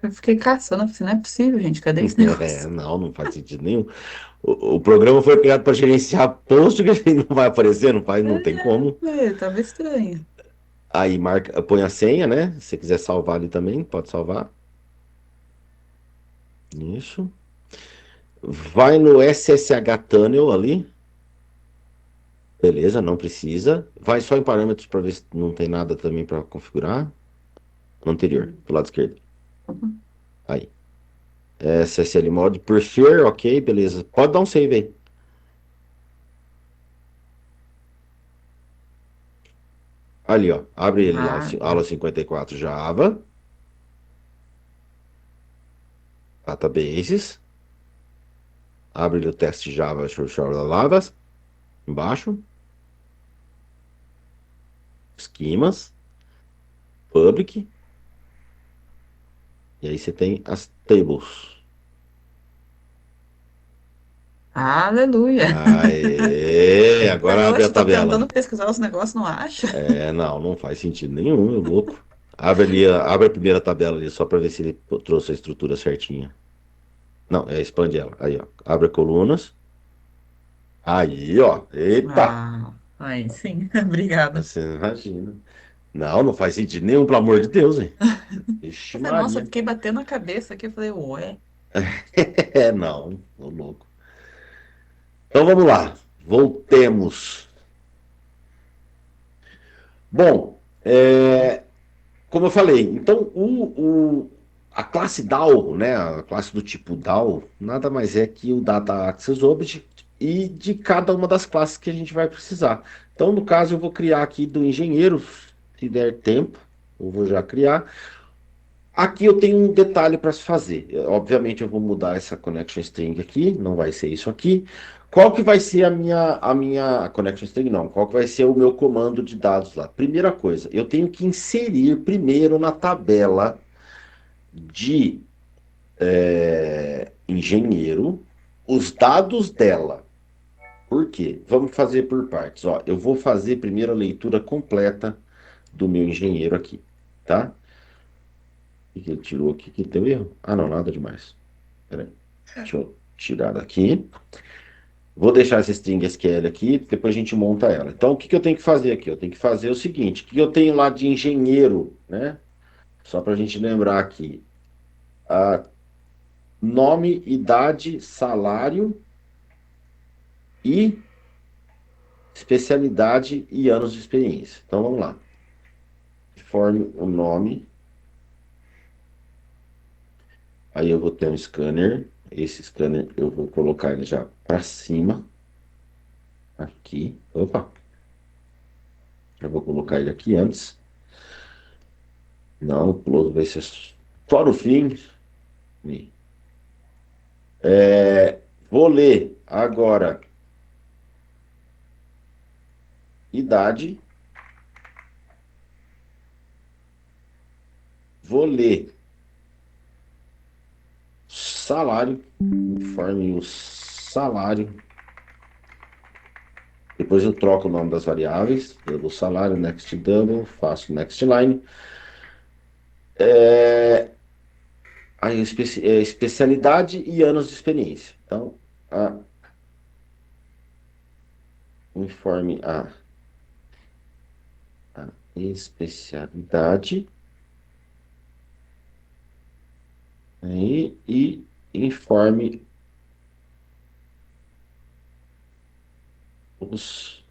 Eu fiquei caçando, eu falei, assim, não é possível, gente, cadê esse negócio? Não, não faz sentido nenhum. O programa foi criado para gerenciar Postgres e não vai aparecer, não faz, não tem como. Tava estranho. Aí marca, põe a senha, né? Se você quiser salvar ali também, pode salvar. Isso. Vai no SSH Tunnel ali. Beleza, não precisa. Vai só em parâmetros para ver se não tem nada também para configurar. No anterior, do lado esquerdo. Aí. SSL Mod Prefer, ok, beleza. Pode dar um save aí. Ali, ó. Abre ele lá, Ah, aula tá. 54 Java. Databases. Abre ali o teste Java Lavas. Embaixo. Esquemas. Public. E aí você tem as tables. Aleluia. Aê, Falei, agora abre a oxe, tô tentando tabela. pesquisar os negócios, não acha? Não, não faz sentido nenhum, é louco. Abre ali, abre a primeira tabela ali, só para ver se ele trouxe a estrutura certinha. Não, expande ela. Aí, ó. Abre colunas. Aí, ó. Eita! Ah, aí sim, obrigada. Você imagina. Não, não faz sentido nenhum, pelo amor de Deus, hein? Vixe Eu falei, nossa, eu Maria. fiquei batendo a cabeça aqui. Eu falei, ué. Não, ô louco. Então vamos lá. Voltemos. Bom, como eu falei, então a classe DAO, né, a classe do tipo DAO, nada mais é que o Data Access Object e de cada uma das classes que a gente vai precisar. Então, no caso, eu vou criar aqui do engenheiro, se der tempo, eu vou já criar. Aqui eu tenho um detalhe para se fazer. Obviamente, eu vou mudar essa connection string aqui, não vai ser isso aqui. Qual que vai ser a minha connection string? Não, qual que vai ser o meu comando de dados lá? Primeira coisa, eu tenho que inserir primeiro na tabela de engenheiro os dados dela. Por quê? Vamos fazer por partes. Ó, eu vou fazer primeiro a leitura completa do meu engenheiro aqui, tá? que ele tirou aqui? Que deu erro? Ah, não, nada demais. Peraí. Deixa eu tirar daqui. Vou deixar essa string SQL aqui, depois a gente monta ela. Então, o que que eu tenho que fazer aqui? Eu tenho que fazer o seguinte: o que eu tenho lá de engenheiro, né? Só para a gente lembrar aqui. A nome, idade, salário e especialidade e anos de experiência. Então, vamos lá. Forme o nome. Aí eu vou ter um scanner. Esse scanner eu vou colocar ele já para cima. Aqui. Opa! Eu vou colocar ele aqui antes. Não, o close vai ser só no fim. Vou ler agora idade. Vou ler salário. Informe o salário. Depois eu troco o nome das variáveis. Eu dou salário, next double, faço next line. Aí, especialidade e anos de experiência. Então, a, informe a especialidade aí, e informe os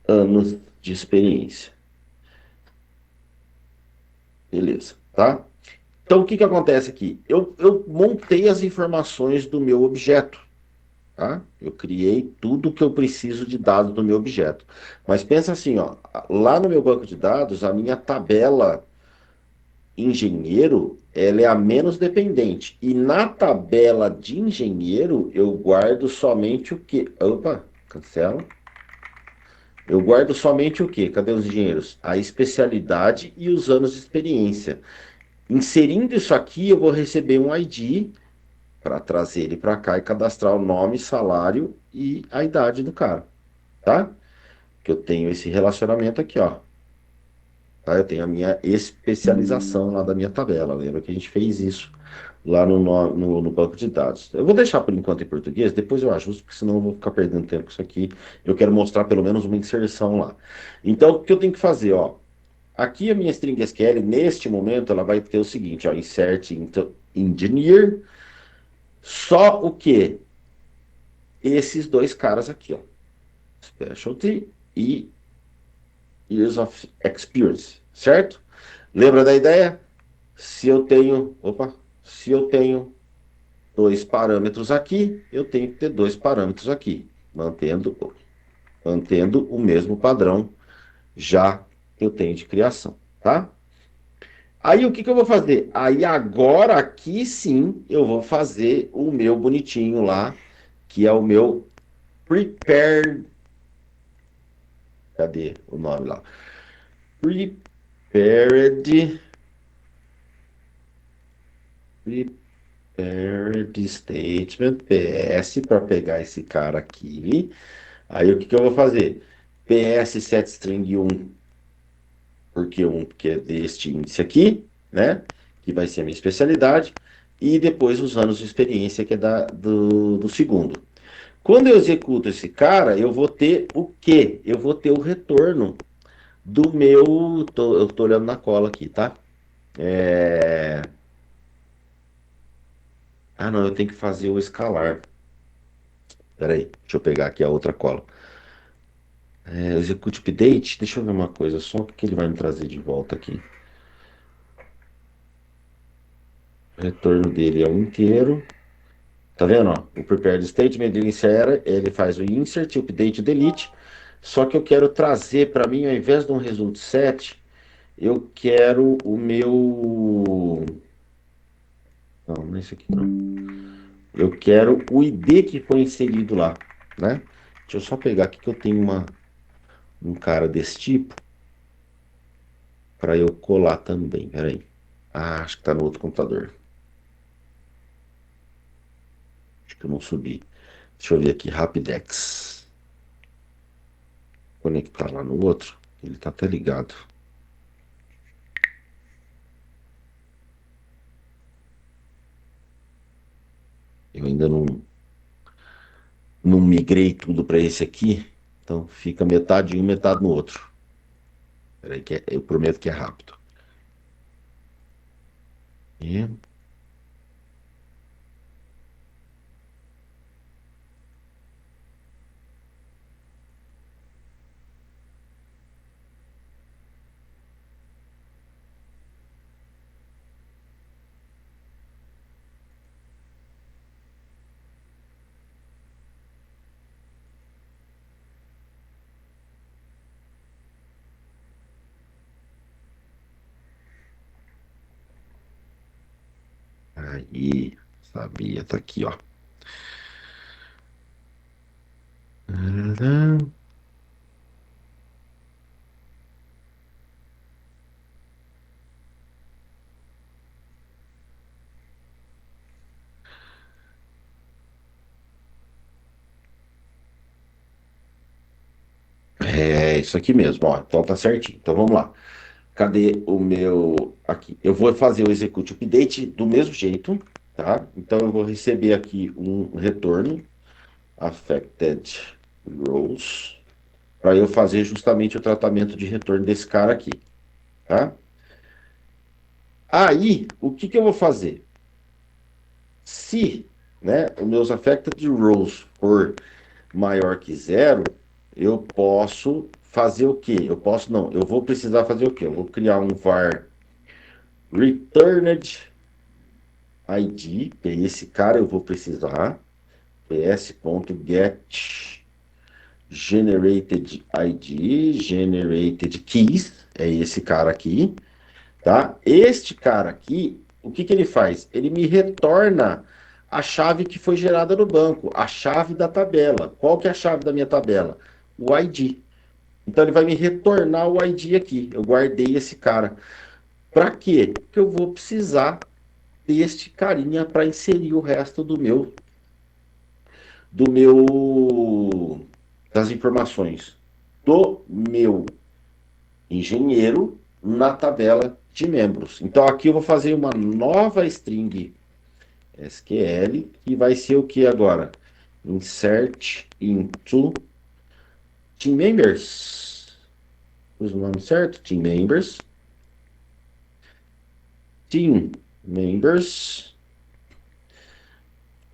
anos de experiência. Beleza, tá? Então, o que que acontece aqui? Eu montei as informações do meu objeto, tá? Eu criei tudo que eu preciso de dados do meu objeto. Mas pensa assim, ó, lá no meu banco de dados, a minha tabela engenheiro, ela é a menos dependente. E na tabela de engenheiro, eu guardo somente o quê? Opa, cancela. Eu guardo somente o quê? Cadê os engenheiros? A especialidade e os anos de experiência. Inserindo isso aqui, eu vou receber um ID para trazer ele para cá e cadastrar o nome, salário e a idade do cara, tá? Que eu tenho esse relacionamento aqui, ó. Tá? Eu tenho a minha especialização lá da minha tabela. Lembra que a gente fez isso lá no banco de dados. Eu vou deixar por enquanto em português, depois eu ajusto, porque senão eu vou ficar perdendo tempo com isso aqui. Eu quero mostrar pelo menos uma inserção lá. Então, o que eu tenho que fazer, ó? Aqui a minha string SQL, neste momento, ela vai ter o seguinte, ó, insert into engineer, só o que? Esses dois caras aqui, ó, specialty e years of experience, certo? Lembra da ideia? Se eu tenho dois parâmetros aqui, eu tenho que ter dois parâmetros aqui, mantendo o mesmo padrão já que eu tenho de criação, tá? Aí o que que eu vou fazer? Aí agora aqui sim eu vou fazer o meu bonitinho lá, que é o meu prepared. Cadê o nome lá? Prepared. Prepared statement PS para pegar esse cara aqui. Aí o que que eu vou fazer? PS setString 1, porque porque é deste índice aqui, né? Que vai ser a minha especialidade. E depois os anos de experiência, que é do segundo. Quando eu executo esse cara, eu vou ter o quê? Eu vou ter o retorno do meu. Eu tô olhando na cola aqui, tá? É... Ah, não, eu tenho que fazer o escalar. Peraí, deixa eu pegar aqui a outra cola. Execute update, deixa eu ver uma coisa, só o que ele vai me trazer de volta aqui. O retorno dele é um inteiro. Tá vendo? Ó? O prepared statement ele insere, ele faz o insert, update, delete. Só que eu quero trazer para mim, ao invés de um result set, eu quero o meu. Não, não é isso aqui não. Eu quero o ID que foi inserido lá, né? Deixa eu só pegar aqui que eu tenho um cara desse tipo para eu colar também. Peraí. Ah, acho que tá no outro computador. Acho que eu não subi. Deixa eu ver aqui, Rapidex. Conectar lá no outro. Ele tá até ligado. Eu ainda não migrei tudo para esse aqui, então fica metade em um, metade no outro. Peraí, eu prometo que é rápido. E aí, sabia, tá aqui, ó. É isso aqui mesmo, ó. Então tá certinho. Então vamos lá. Cadê o meu. Aqui. Eu vou fazer o execute update do mesmo jeito, tá? Então eu vou receber aqui um retorno affected rows para eu fazer justamente o tratamento de retorno desse cara aqui, tá? Aí, o que que eu vou fazer? Se, né, os meus affected rows for maior que zero, eu posso fazer o quê? Eu posso não, eu vou precisar fazer o quê? Eu vou criar um var returned id, que é esse cara eu vou precisar, ps.get generated id, generated keys, é esse cara aqui, tá? Este cara aqui, o que que ele faz? Ele me retorna a chave que foi gerada no banco, a chave da tabela. Qual que é a chave da minha tabela? O ID. Então ele vai me retornar o ID aqui. Eu guardei esse cara. Para quê? Porque eu vou precisar deste carinha para inserir o resto do meu das informações do meu engenheiro na tabela de membros. Então aqui eu vou fazer uma nova string SQL que vai ser o que agora? Insert into team members. Pus o nome certo? Team members. Team members.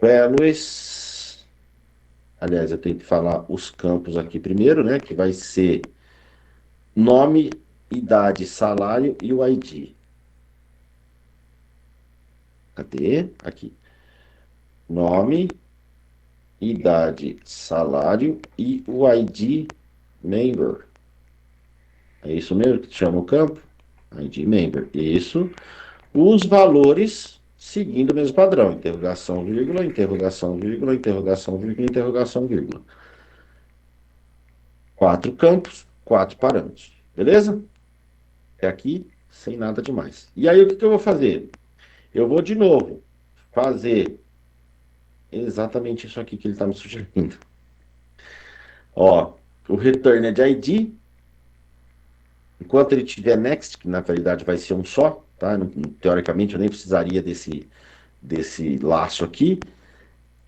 Values. Aliás, eu tenho que falar os campos aqui primeiro, né? Que vai ser nome, idade, salário e o ID. Cadê? Aqui. Nome, idade, salário e o ID member. É isso mesmo que chama o campo? ID member. Isso. Os valores seguindo o mesmo padrão. Interrogação, vírgula, interrogação, vírgula, interrogação, vírgula, interrogação, vírgula. 4 campos, 4 parâmetros. Beleza? É aqui, sem nada demais. E aí, o que que eu vou fazer? Eu vou, de novo, fazer exatamente isso aqui que ele está me sugerindo. Ó, o return é de ID. Enquanto ele tiver next, que na realidade vai ser um só, tá? Teoricamente, eu nem precisaria desse laço aqui.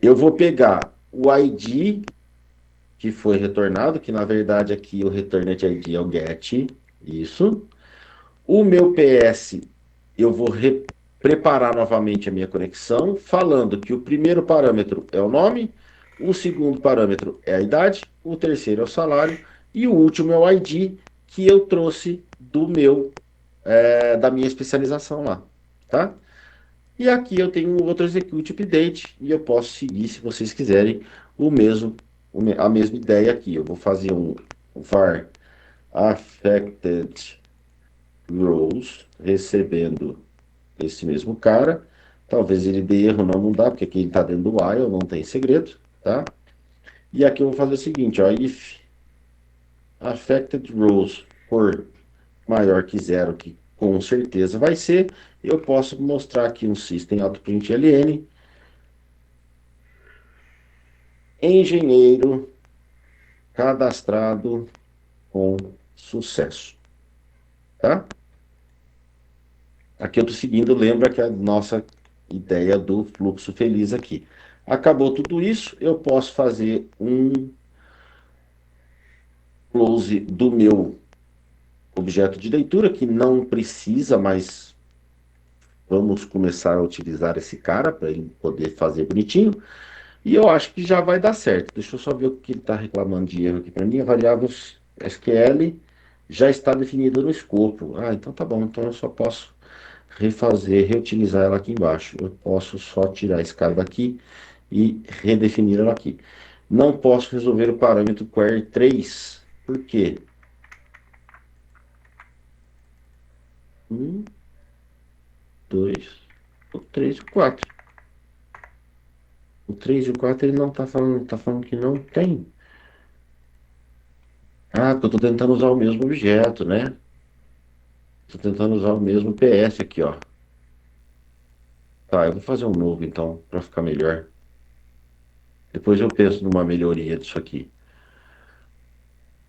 Eu vou pegar o ID que foi retornado, que na verdade aqui o returned ID é o get, isso. O meu PS, eu vou preparar novamente a minha conexão, falando que o primeiro parâmetro é o nome, o segundo parâmetro é a idade, o terceiro é o salário e o último é o ID que eu trouxe da minha especialização lá, tá? E aqui eu tenho um outro execute update e eu posso seguir, se vocês quiserem, a mesma ideia aqui. Eu vou fazer um var affected rows recebendo esse mesmo cara. Talvez ele dê erro, não dá, porque aqui ele está dentro do while, não tem segredo, tá? E aqui eu vou fazer o seguinte, ó, if affected rows for maior que zero, que com certeza vai ser, eu posso mostrar aqui um system.out.println, engenheiro cadastrado com sucesso, tá? Aqui eu estou seguindo, lembra que a nossa ideia do fluxo feliz aqui. Acabou tudo isso, eu posso fazer um close do meu objeto de leitura, que não precisa, mas vamos começar a utilizar esse cara para ele poder fazer bonitinho. E eu acho que já vai dar certo. Deixa eu só ver o que ele está reclamando de erro aqui para mim. A variável SQL já está definida no escopo. Ah, então tá bom. Então eu só posso refazer, reutilizar ela aqui embaixo. Eu posso só tirar esse cara daqui e redefinir ela aqui. Não posso resolver o parâmetro query 3. Por quê? Um, dois, o 3 e o 4. O 3 e o 4 ele não está falando que não tem. Ah, porque eu estou tentando usar o mesmo objeto, né? Estou tentando usar o mesmo PS aqui, ó. Tá, eu vou fazer um novo então, para ficar melhor. Depois eu penso numa melhoria disso aqui.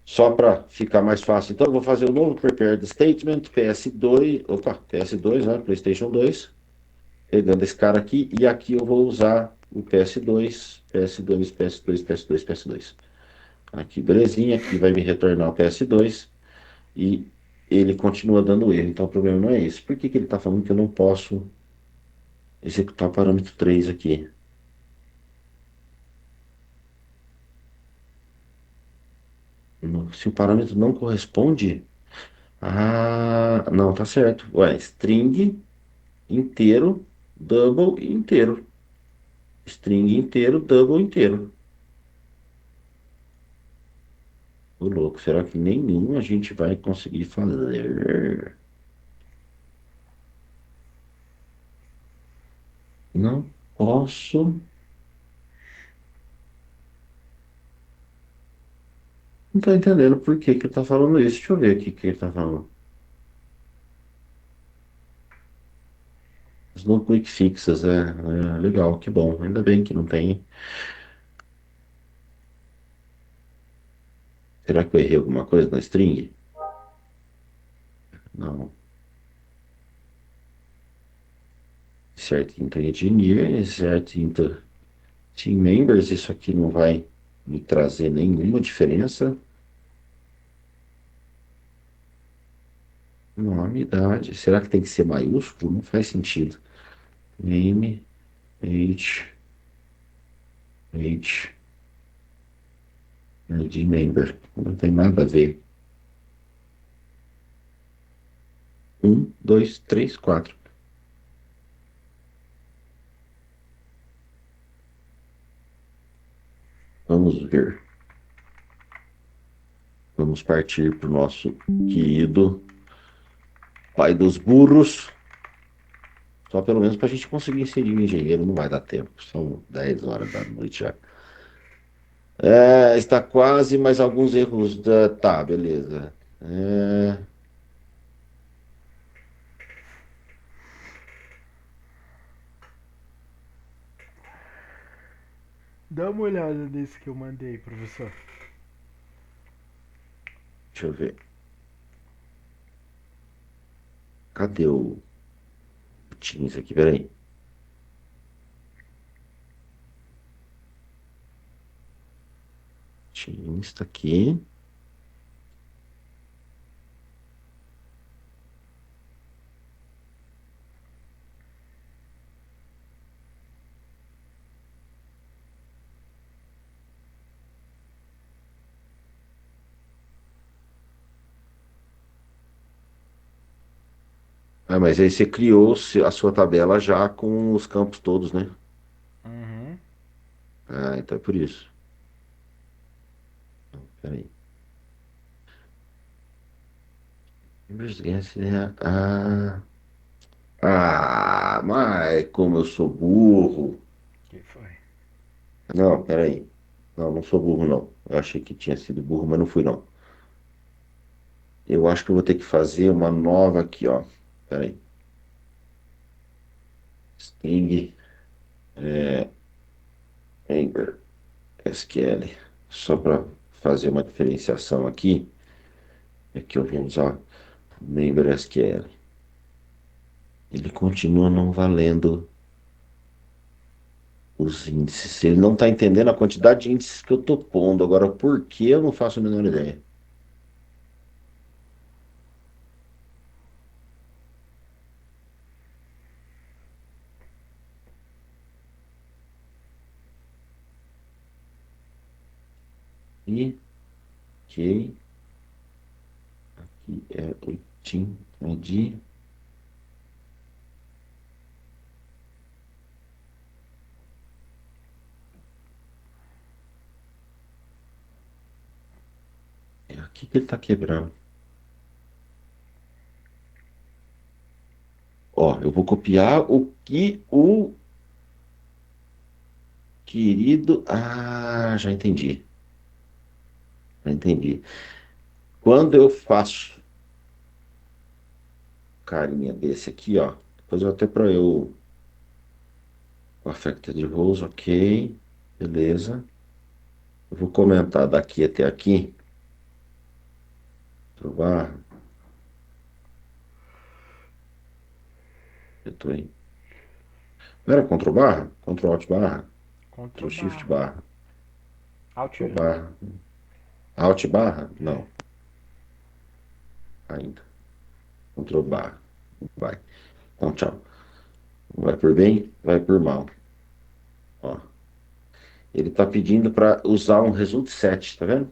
Só para ficar mais fácil. Então, eu vou fazer o novo prepared statement, PS2, opa, PS2, né? PlayStation 2. Pegando esse cara aqui, e aqui eu vou usar o PS2, PS2, PS2, PS2, PS2. Aqui, belezinha, aqui vai me retornar o PS2 e ele continua dando erro. Então, o problema não é esse. Por que que ele está falando que eu não posso executar o parâmetro 3 aqui? Se o parâmetro não corresponde. Ah, não, tá certo. Ué, string inteiro, double e inteiro. String inteiro, double inteiro. Ô louco, será que nenhum a gente vai conseguir fazer? Não posso. Não tô entendendo por que que ele tá falando isso. Deixa eu ver aqui o que ele tá falando. As quick fixes, legal, que bom. Ainda bem que não tem. Será que eu errei alguma coisa na string? Não. Certo, então engineer, certo, então team members, isso aqui não vai me trazer nenhuma diferença. Nome, idade. Será que tem que ser maiúsculo? Não faz sentido. Name, age, ID member. Não tem nada a ver. Um, dois, três, quatro. Vamos ver. Vamos partir para o nosso querido pai dos burros. Só pelo menos para a gente conseguir inserir o engenheiro. Não vai dar tempo. São 10 horas da noite já. É, está quase, mas alguns erros da. Tá, beleza. Dá uma olhada nesse que eu mandei, professor. Deixa eu ver. Cadê o Teams aqui? Peraí. Teams está aqui. Ah, mas aí você criou a sua tabela já com os campos todos, né? Uhum. Ah, então é por isso. Peraí. Ah, mas como eu sou burro. Que foi? Não, peraí. Não, não sou burro, não. Eu achei que tinha sido burro, mas não fui, não. Eu acho que eu vou ter que fazer uma nova aqui, ó. Peraí. String, Ember, SQL. Só para fazer uma diferenciação aqui. É que eu vou usar Member SQL. Ele continua não valendo os índices. Ele não está entendendo a quantidade de índices que eu estou pondo. Agora, por que eu não faço a menor ideia? E, ok. Aqui é o Team ID. É aqui que ele está quebrando. Ó, eu vou copiar o que o querido. Ah, já entendi. Já entendi. Quando eu faço carinha desse aqui, ó. Depois eu até para eu. O Affected Rows, ok. Beleza. Eu vou comentar daqui até aqui. Barra. Eu tô aí. Não era Ctrl barra? Ctrl Alt barra? Ctrl Ctrl Shift barra. barra? Alt. Ctrl barra. Alt barra? Não, ainda. Ctrl barra. Vai. Então, tchau. Vai por bem, vai por mal. Ó. Ele está pedindo para usar um result set, tá vendo?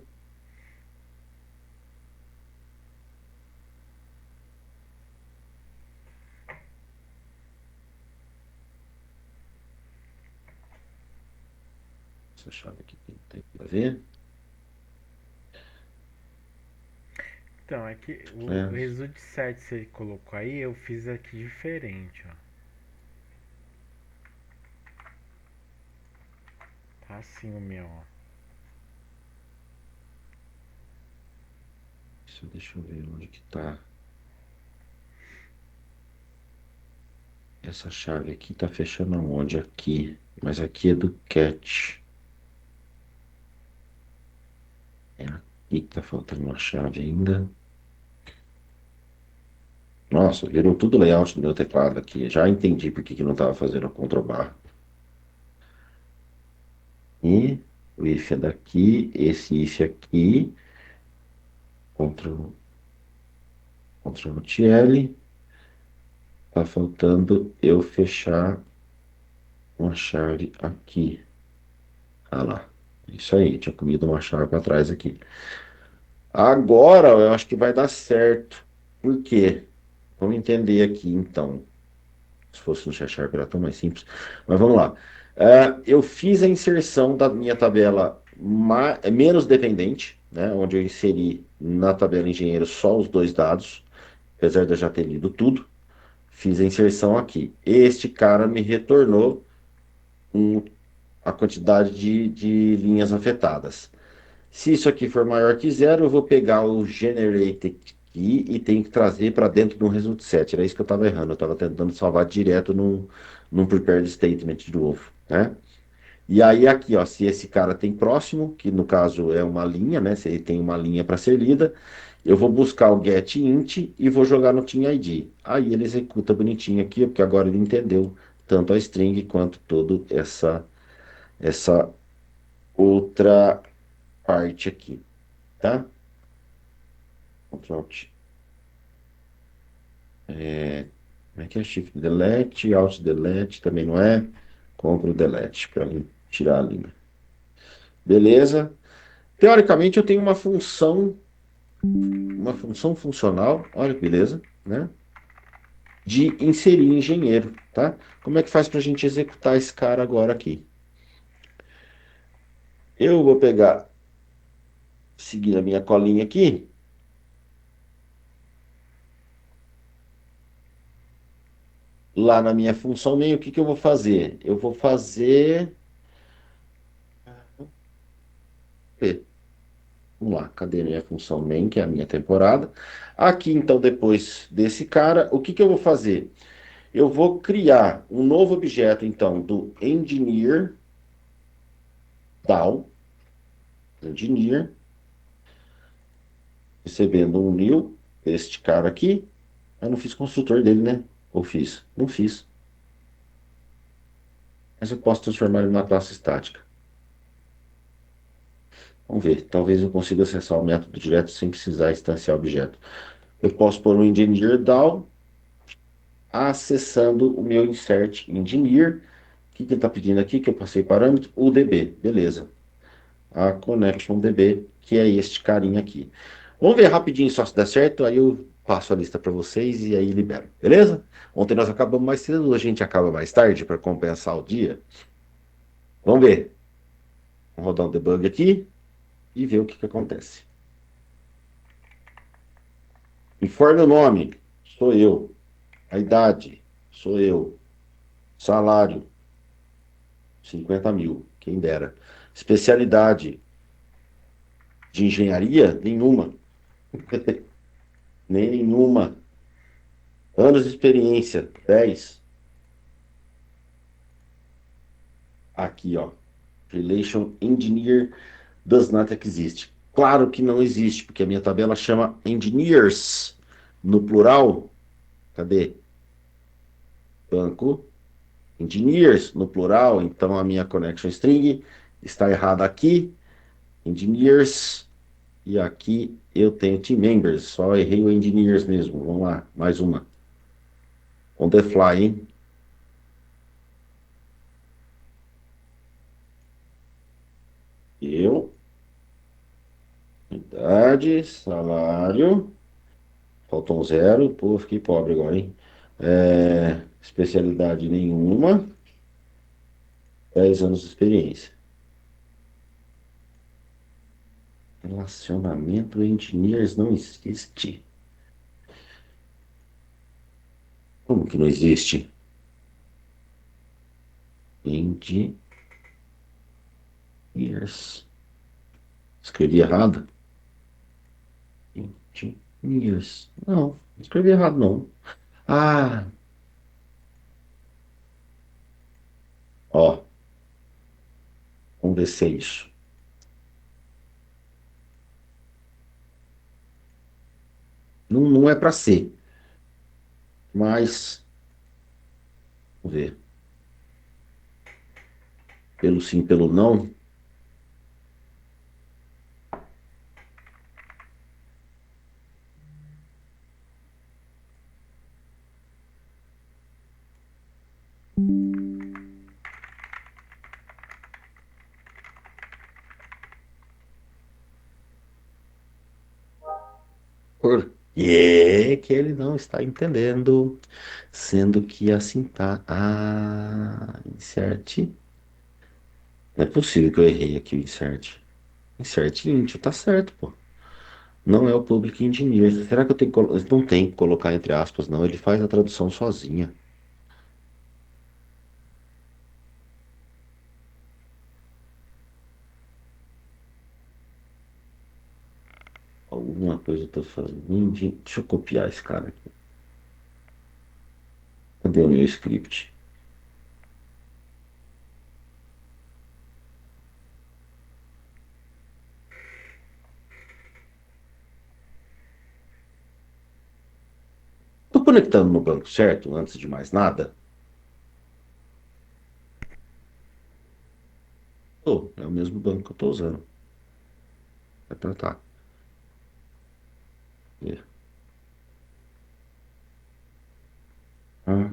Essa chave aqui tem que ver. Então, é que o É. result set você colocou aí, eu fiz aqui diferente, ó. Tá assim o meu, ó. Deixa eu ver onde que tá. Essa chave aqui tá fechando aonde? Aqui. Mas aqui é do cat. É aqui que tá faltando uma chave ainda. Nossa, virou tudo layout do meu teclado aqui. Já entendi por que que não estava fazendo a Ctrl barra. E o if é daqui, esse if aqui. Ctrl, Ctrl L. Tá faltando eu fechar uma chave aqui. Ah lá. Isso aí, tinha comido uma chave para trás aqui. Agora eu acho que vai dar certo. Por quê? Vamos entender aqui então. Se fosse no C Sharp era tão mais simples. Mas vamos lá. Eu fiz a inserção da minha tabela menos dependente, né, onde eu inseri na tabela engenheiro só os dois dados, apesar de eu já ter lido tudo. Fiz a inserção aqui. Este cara me retornou a quantidade de linhas afetadas. Se isso aqui for maior que zero, eu vou pegar o generate aqui e tenho que trazer para dentro de um result set. Era isso que eu estava errando. Eu estava tentando salvar direto num prepared statement de novo, né? E aí aqui, ó, se esse cara tem próximo, que no caso é uma linha, né? Se ele tem uma linha para ser lida, eu vou buscar o get int e vou jogar no team ID. Aí ele executa bonitinho aqui, porque agora ele entendeu tanto a string quanto toda essa outra parte aqui, tá? Ctrl Alt. Como é que é? Shift Delete, Alt Delete também não é. Ctrl Delete para tirar a linha. Beleza. Teoricamente eu tenho uma função funcional, olha que beleza, né? De inserir engenheiro, tá? Como é que faz para a gente executar esse cara agora aqui? Eu vou pegar, seguir a minha colinha aqui. Lá na minha função main, o que que eu vou fazer? Eu vou fazer. Vamos lá, cadê minha função main, que é a minha temporada? Aqui, então, depois desse cara, o que que eu vou fazer? Eu vou criar um novo objeto, então, do engineer down, engineer, recebendo um new, este cara aqui. Eu não fiz construtor dele, né? Ou fiz? Não fiz. Mas eu posso transformar ele numa classe estática. Vamos ver. Talvez eu consiga acessar o método direto sem precisar instanciar objeto. Eu posso pôr um engineer down acessando o meu insert engineer. O que ele está pedindo aqui? Que eu passei parâmetro? O DB. Beleza. A connection DB, que é este carinha aqui. Vamos ver rapidinho só se dá certo. Aí eu passo a lista para vocês e aí libero. Beleza? Ontem nós acabamos mais cedo, hoje a gente acaba mais tarde para compensar o dia. Vamos ver. Vamos rodar um debug aqui e ver o que acontece. Informe o nome, sou eu. A idade, sou eu. Salário, 50 mil, quem dera. Especialidade de engenharia, nenhuma. Nenhuma. Anos de experiência, 10. Aqui, ó. Relation Engineer does not exist. Claro que não existe, porque a minha tabela chama engineers no plural. Cadê? Banco engineers no plural, então a minha connection string está errada aqui, engineers, e aqui eu tenho team members, só errei o engineers mesmo. Vamos lá, mais uma. On the fly, hein? Eu, idade, salário, faltou um zero, pô, fiquei pobre agora, hein? Especialidade nenhuma, 10 anos de experiência. Relacionamento engineers não existe. Como que não existe? Engineers. Escrevi errado? Engineers. Não, escrevi errado não. Ah, ó, vamos ver se é isso. Não, não é para ser, mas vamos ver. Pelo sim, pelo não. Por que ele não está entendendo? Sendo que assim tá. Ah, insert. Não é possível que eu errei aqui o insert. Insert int, tá certo, pô. Não é o public engineer. Será que eu tenho que não tem que colocar entre aspas, não. Ele faz a tradução sozinha. Alguma coisa eu tô fazendo. Deixa eu copiar esse cara aqui. Cadê o meu script? Tô conectando no banco certo, antes de mais nada? Tô, é o mesmo banco que eu tô usando. Vai tratar. É. Ah,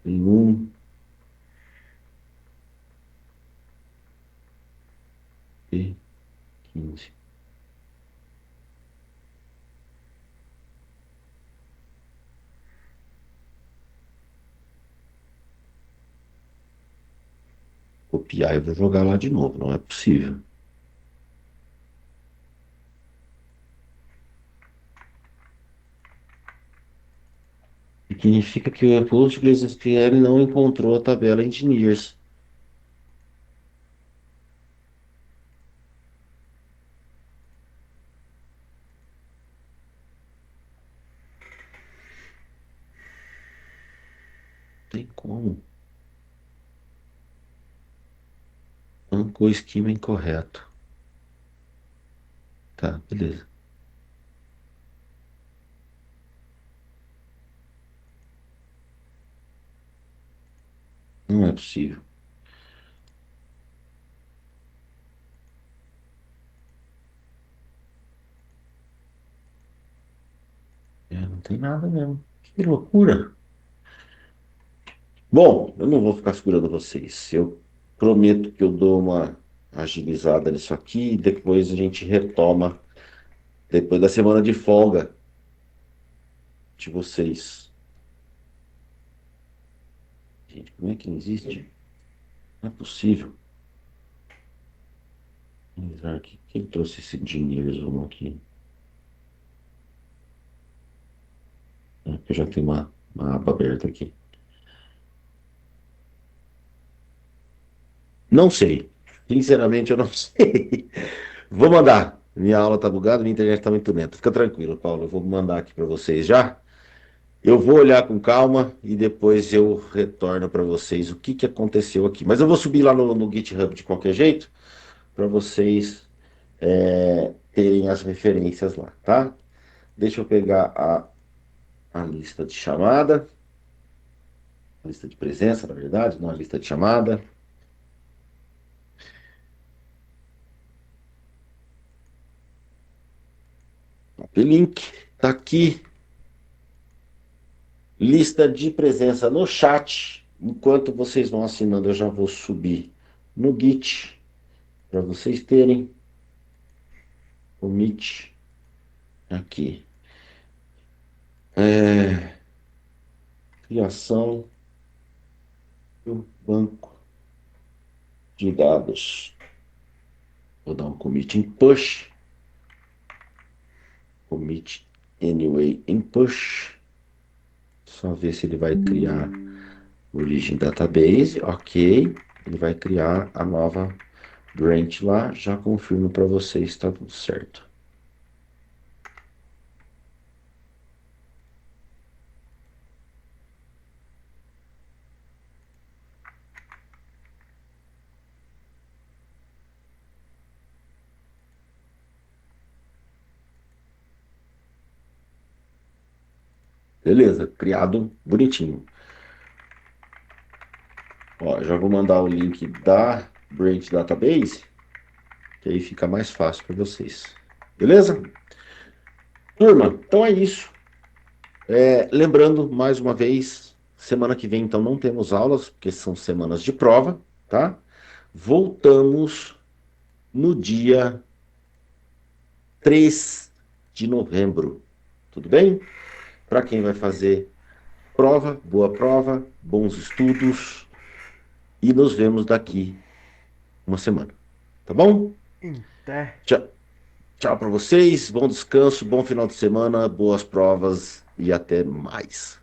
tem e 15. Copiar e vou jogar lá de novo. Não é possível. Significa que o PostgreSQL não encontrou a tabela engineers. Tem como. Banco esquema incorreto. Tá, beleza. Não é possível. Não tem nada mesmo. Que loucura. Bom, eu não vou ficar segurando vocês. Eu prometo que eu dou uma agilizada nisso aqui e depois a gente retoma depois da semana de folga de vocês. Gente, como é que não existe? Não é possível. Aqui. Quem trouxe esse dinheiro aqui? Eu já tenho uma aba aberta aqui. Não sei. Sinceramente, eu não sei. Vou mandar. Minha aula tá bugada, minha internet tá muito lenta. Fica tranquilo, Paulo. Eu vou mandar aqui para vocês já. Eu vou olhar com calma e depois eu retorno para vocês o que que aconteceu aqui. Mas eu vou subir lá no GitHub de qualquer jeito para vocês terem as referências lá, tá? Deixa eu pegar a lista de chamada, a lista de presença, na verdade, não a lista de chamada. O link tá aqui. Lista de presença no chat. Enquanto vocês vão assinando, eu já vou subir no Git para vocês terem o Meet aqui. Criação do banco de dados. Vou dar um commit em push. Commit anyway em push. Só ver se ele vai criar origin database. Ok. Ele vai criar a nova branch lá. Já confirmo para vocês, está tudo certo. Beleza, criado bonitinho. Ó, já vou mandar o link da branch database, que aí fica mais fácil para vocês. Beleza? Turma, então é isso. Lembrando, mais uma vez, semana que vem, então, não temos aulas, porque são semanas de prova, tá? Voltamos no dia 3 de novembro. Tudo bem? Para quem vai fazer prova, boa prova, bons estudos. E nos vemos daqui uma semana. Tá bom? Inter. Tchau, tchau para vocês. Bom descanso, bom final de semana, boas provas e até mais.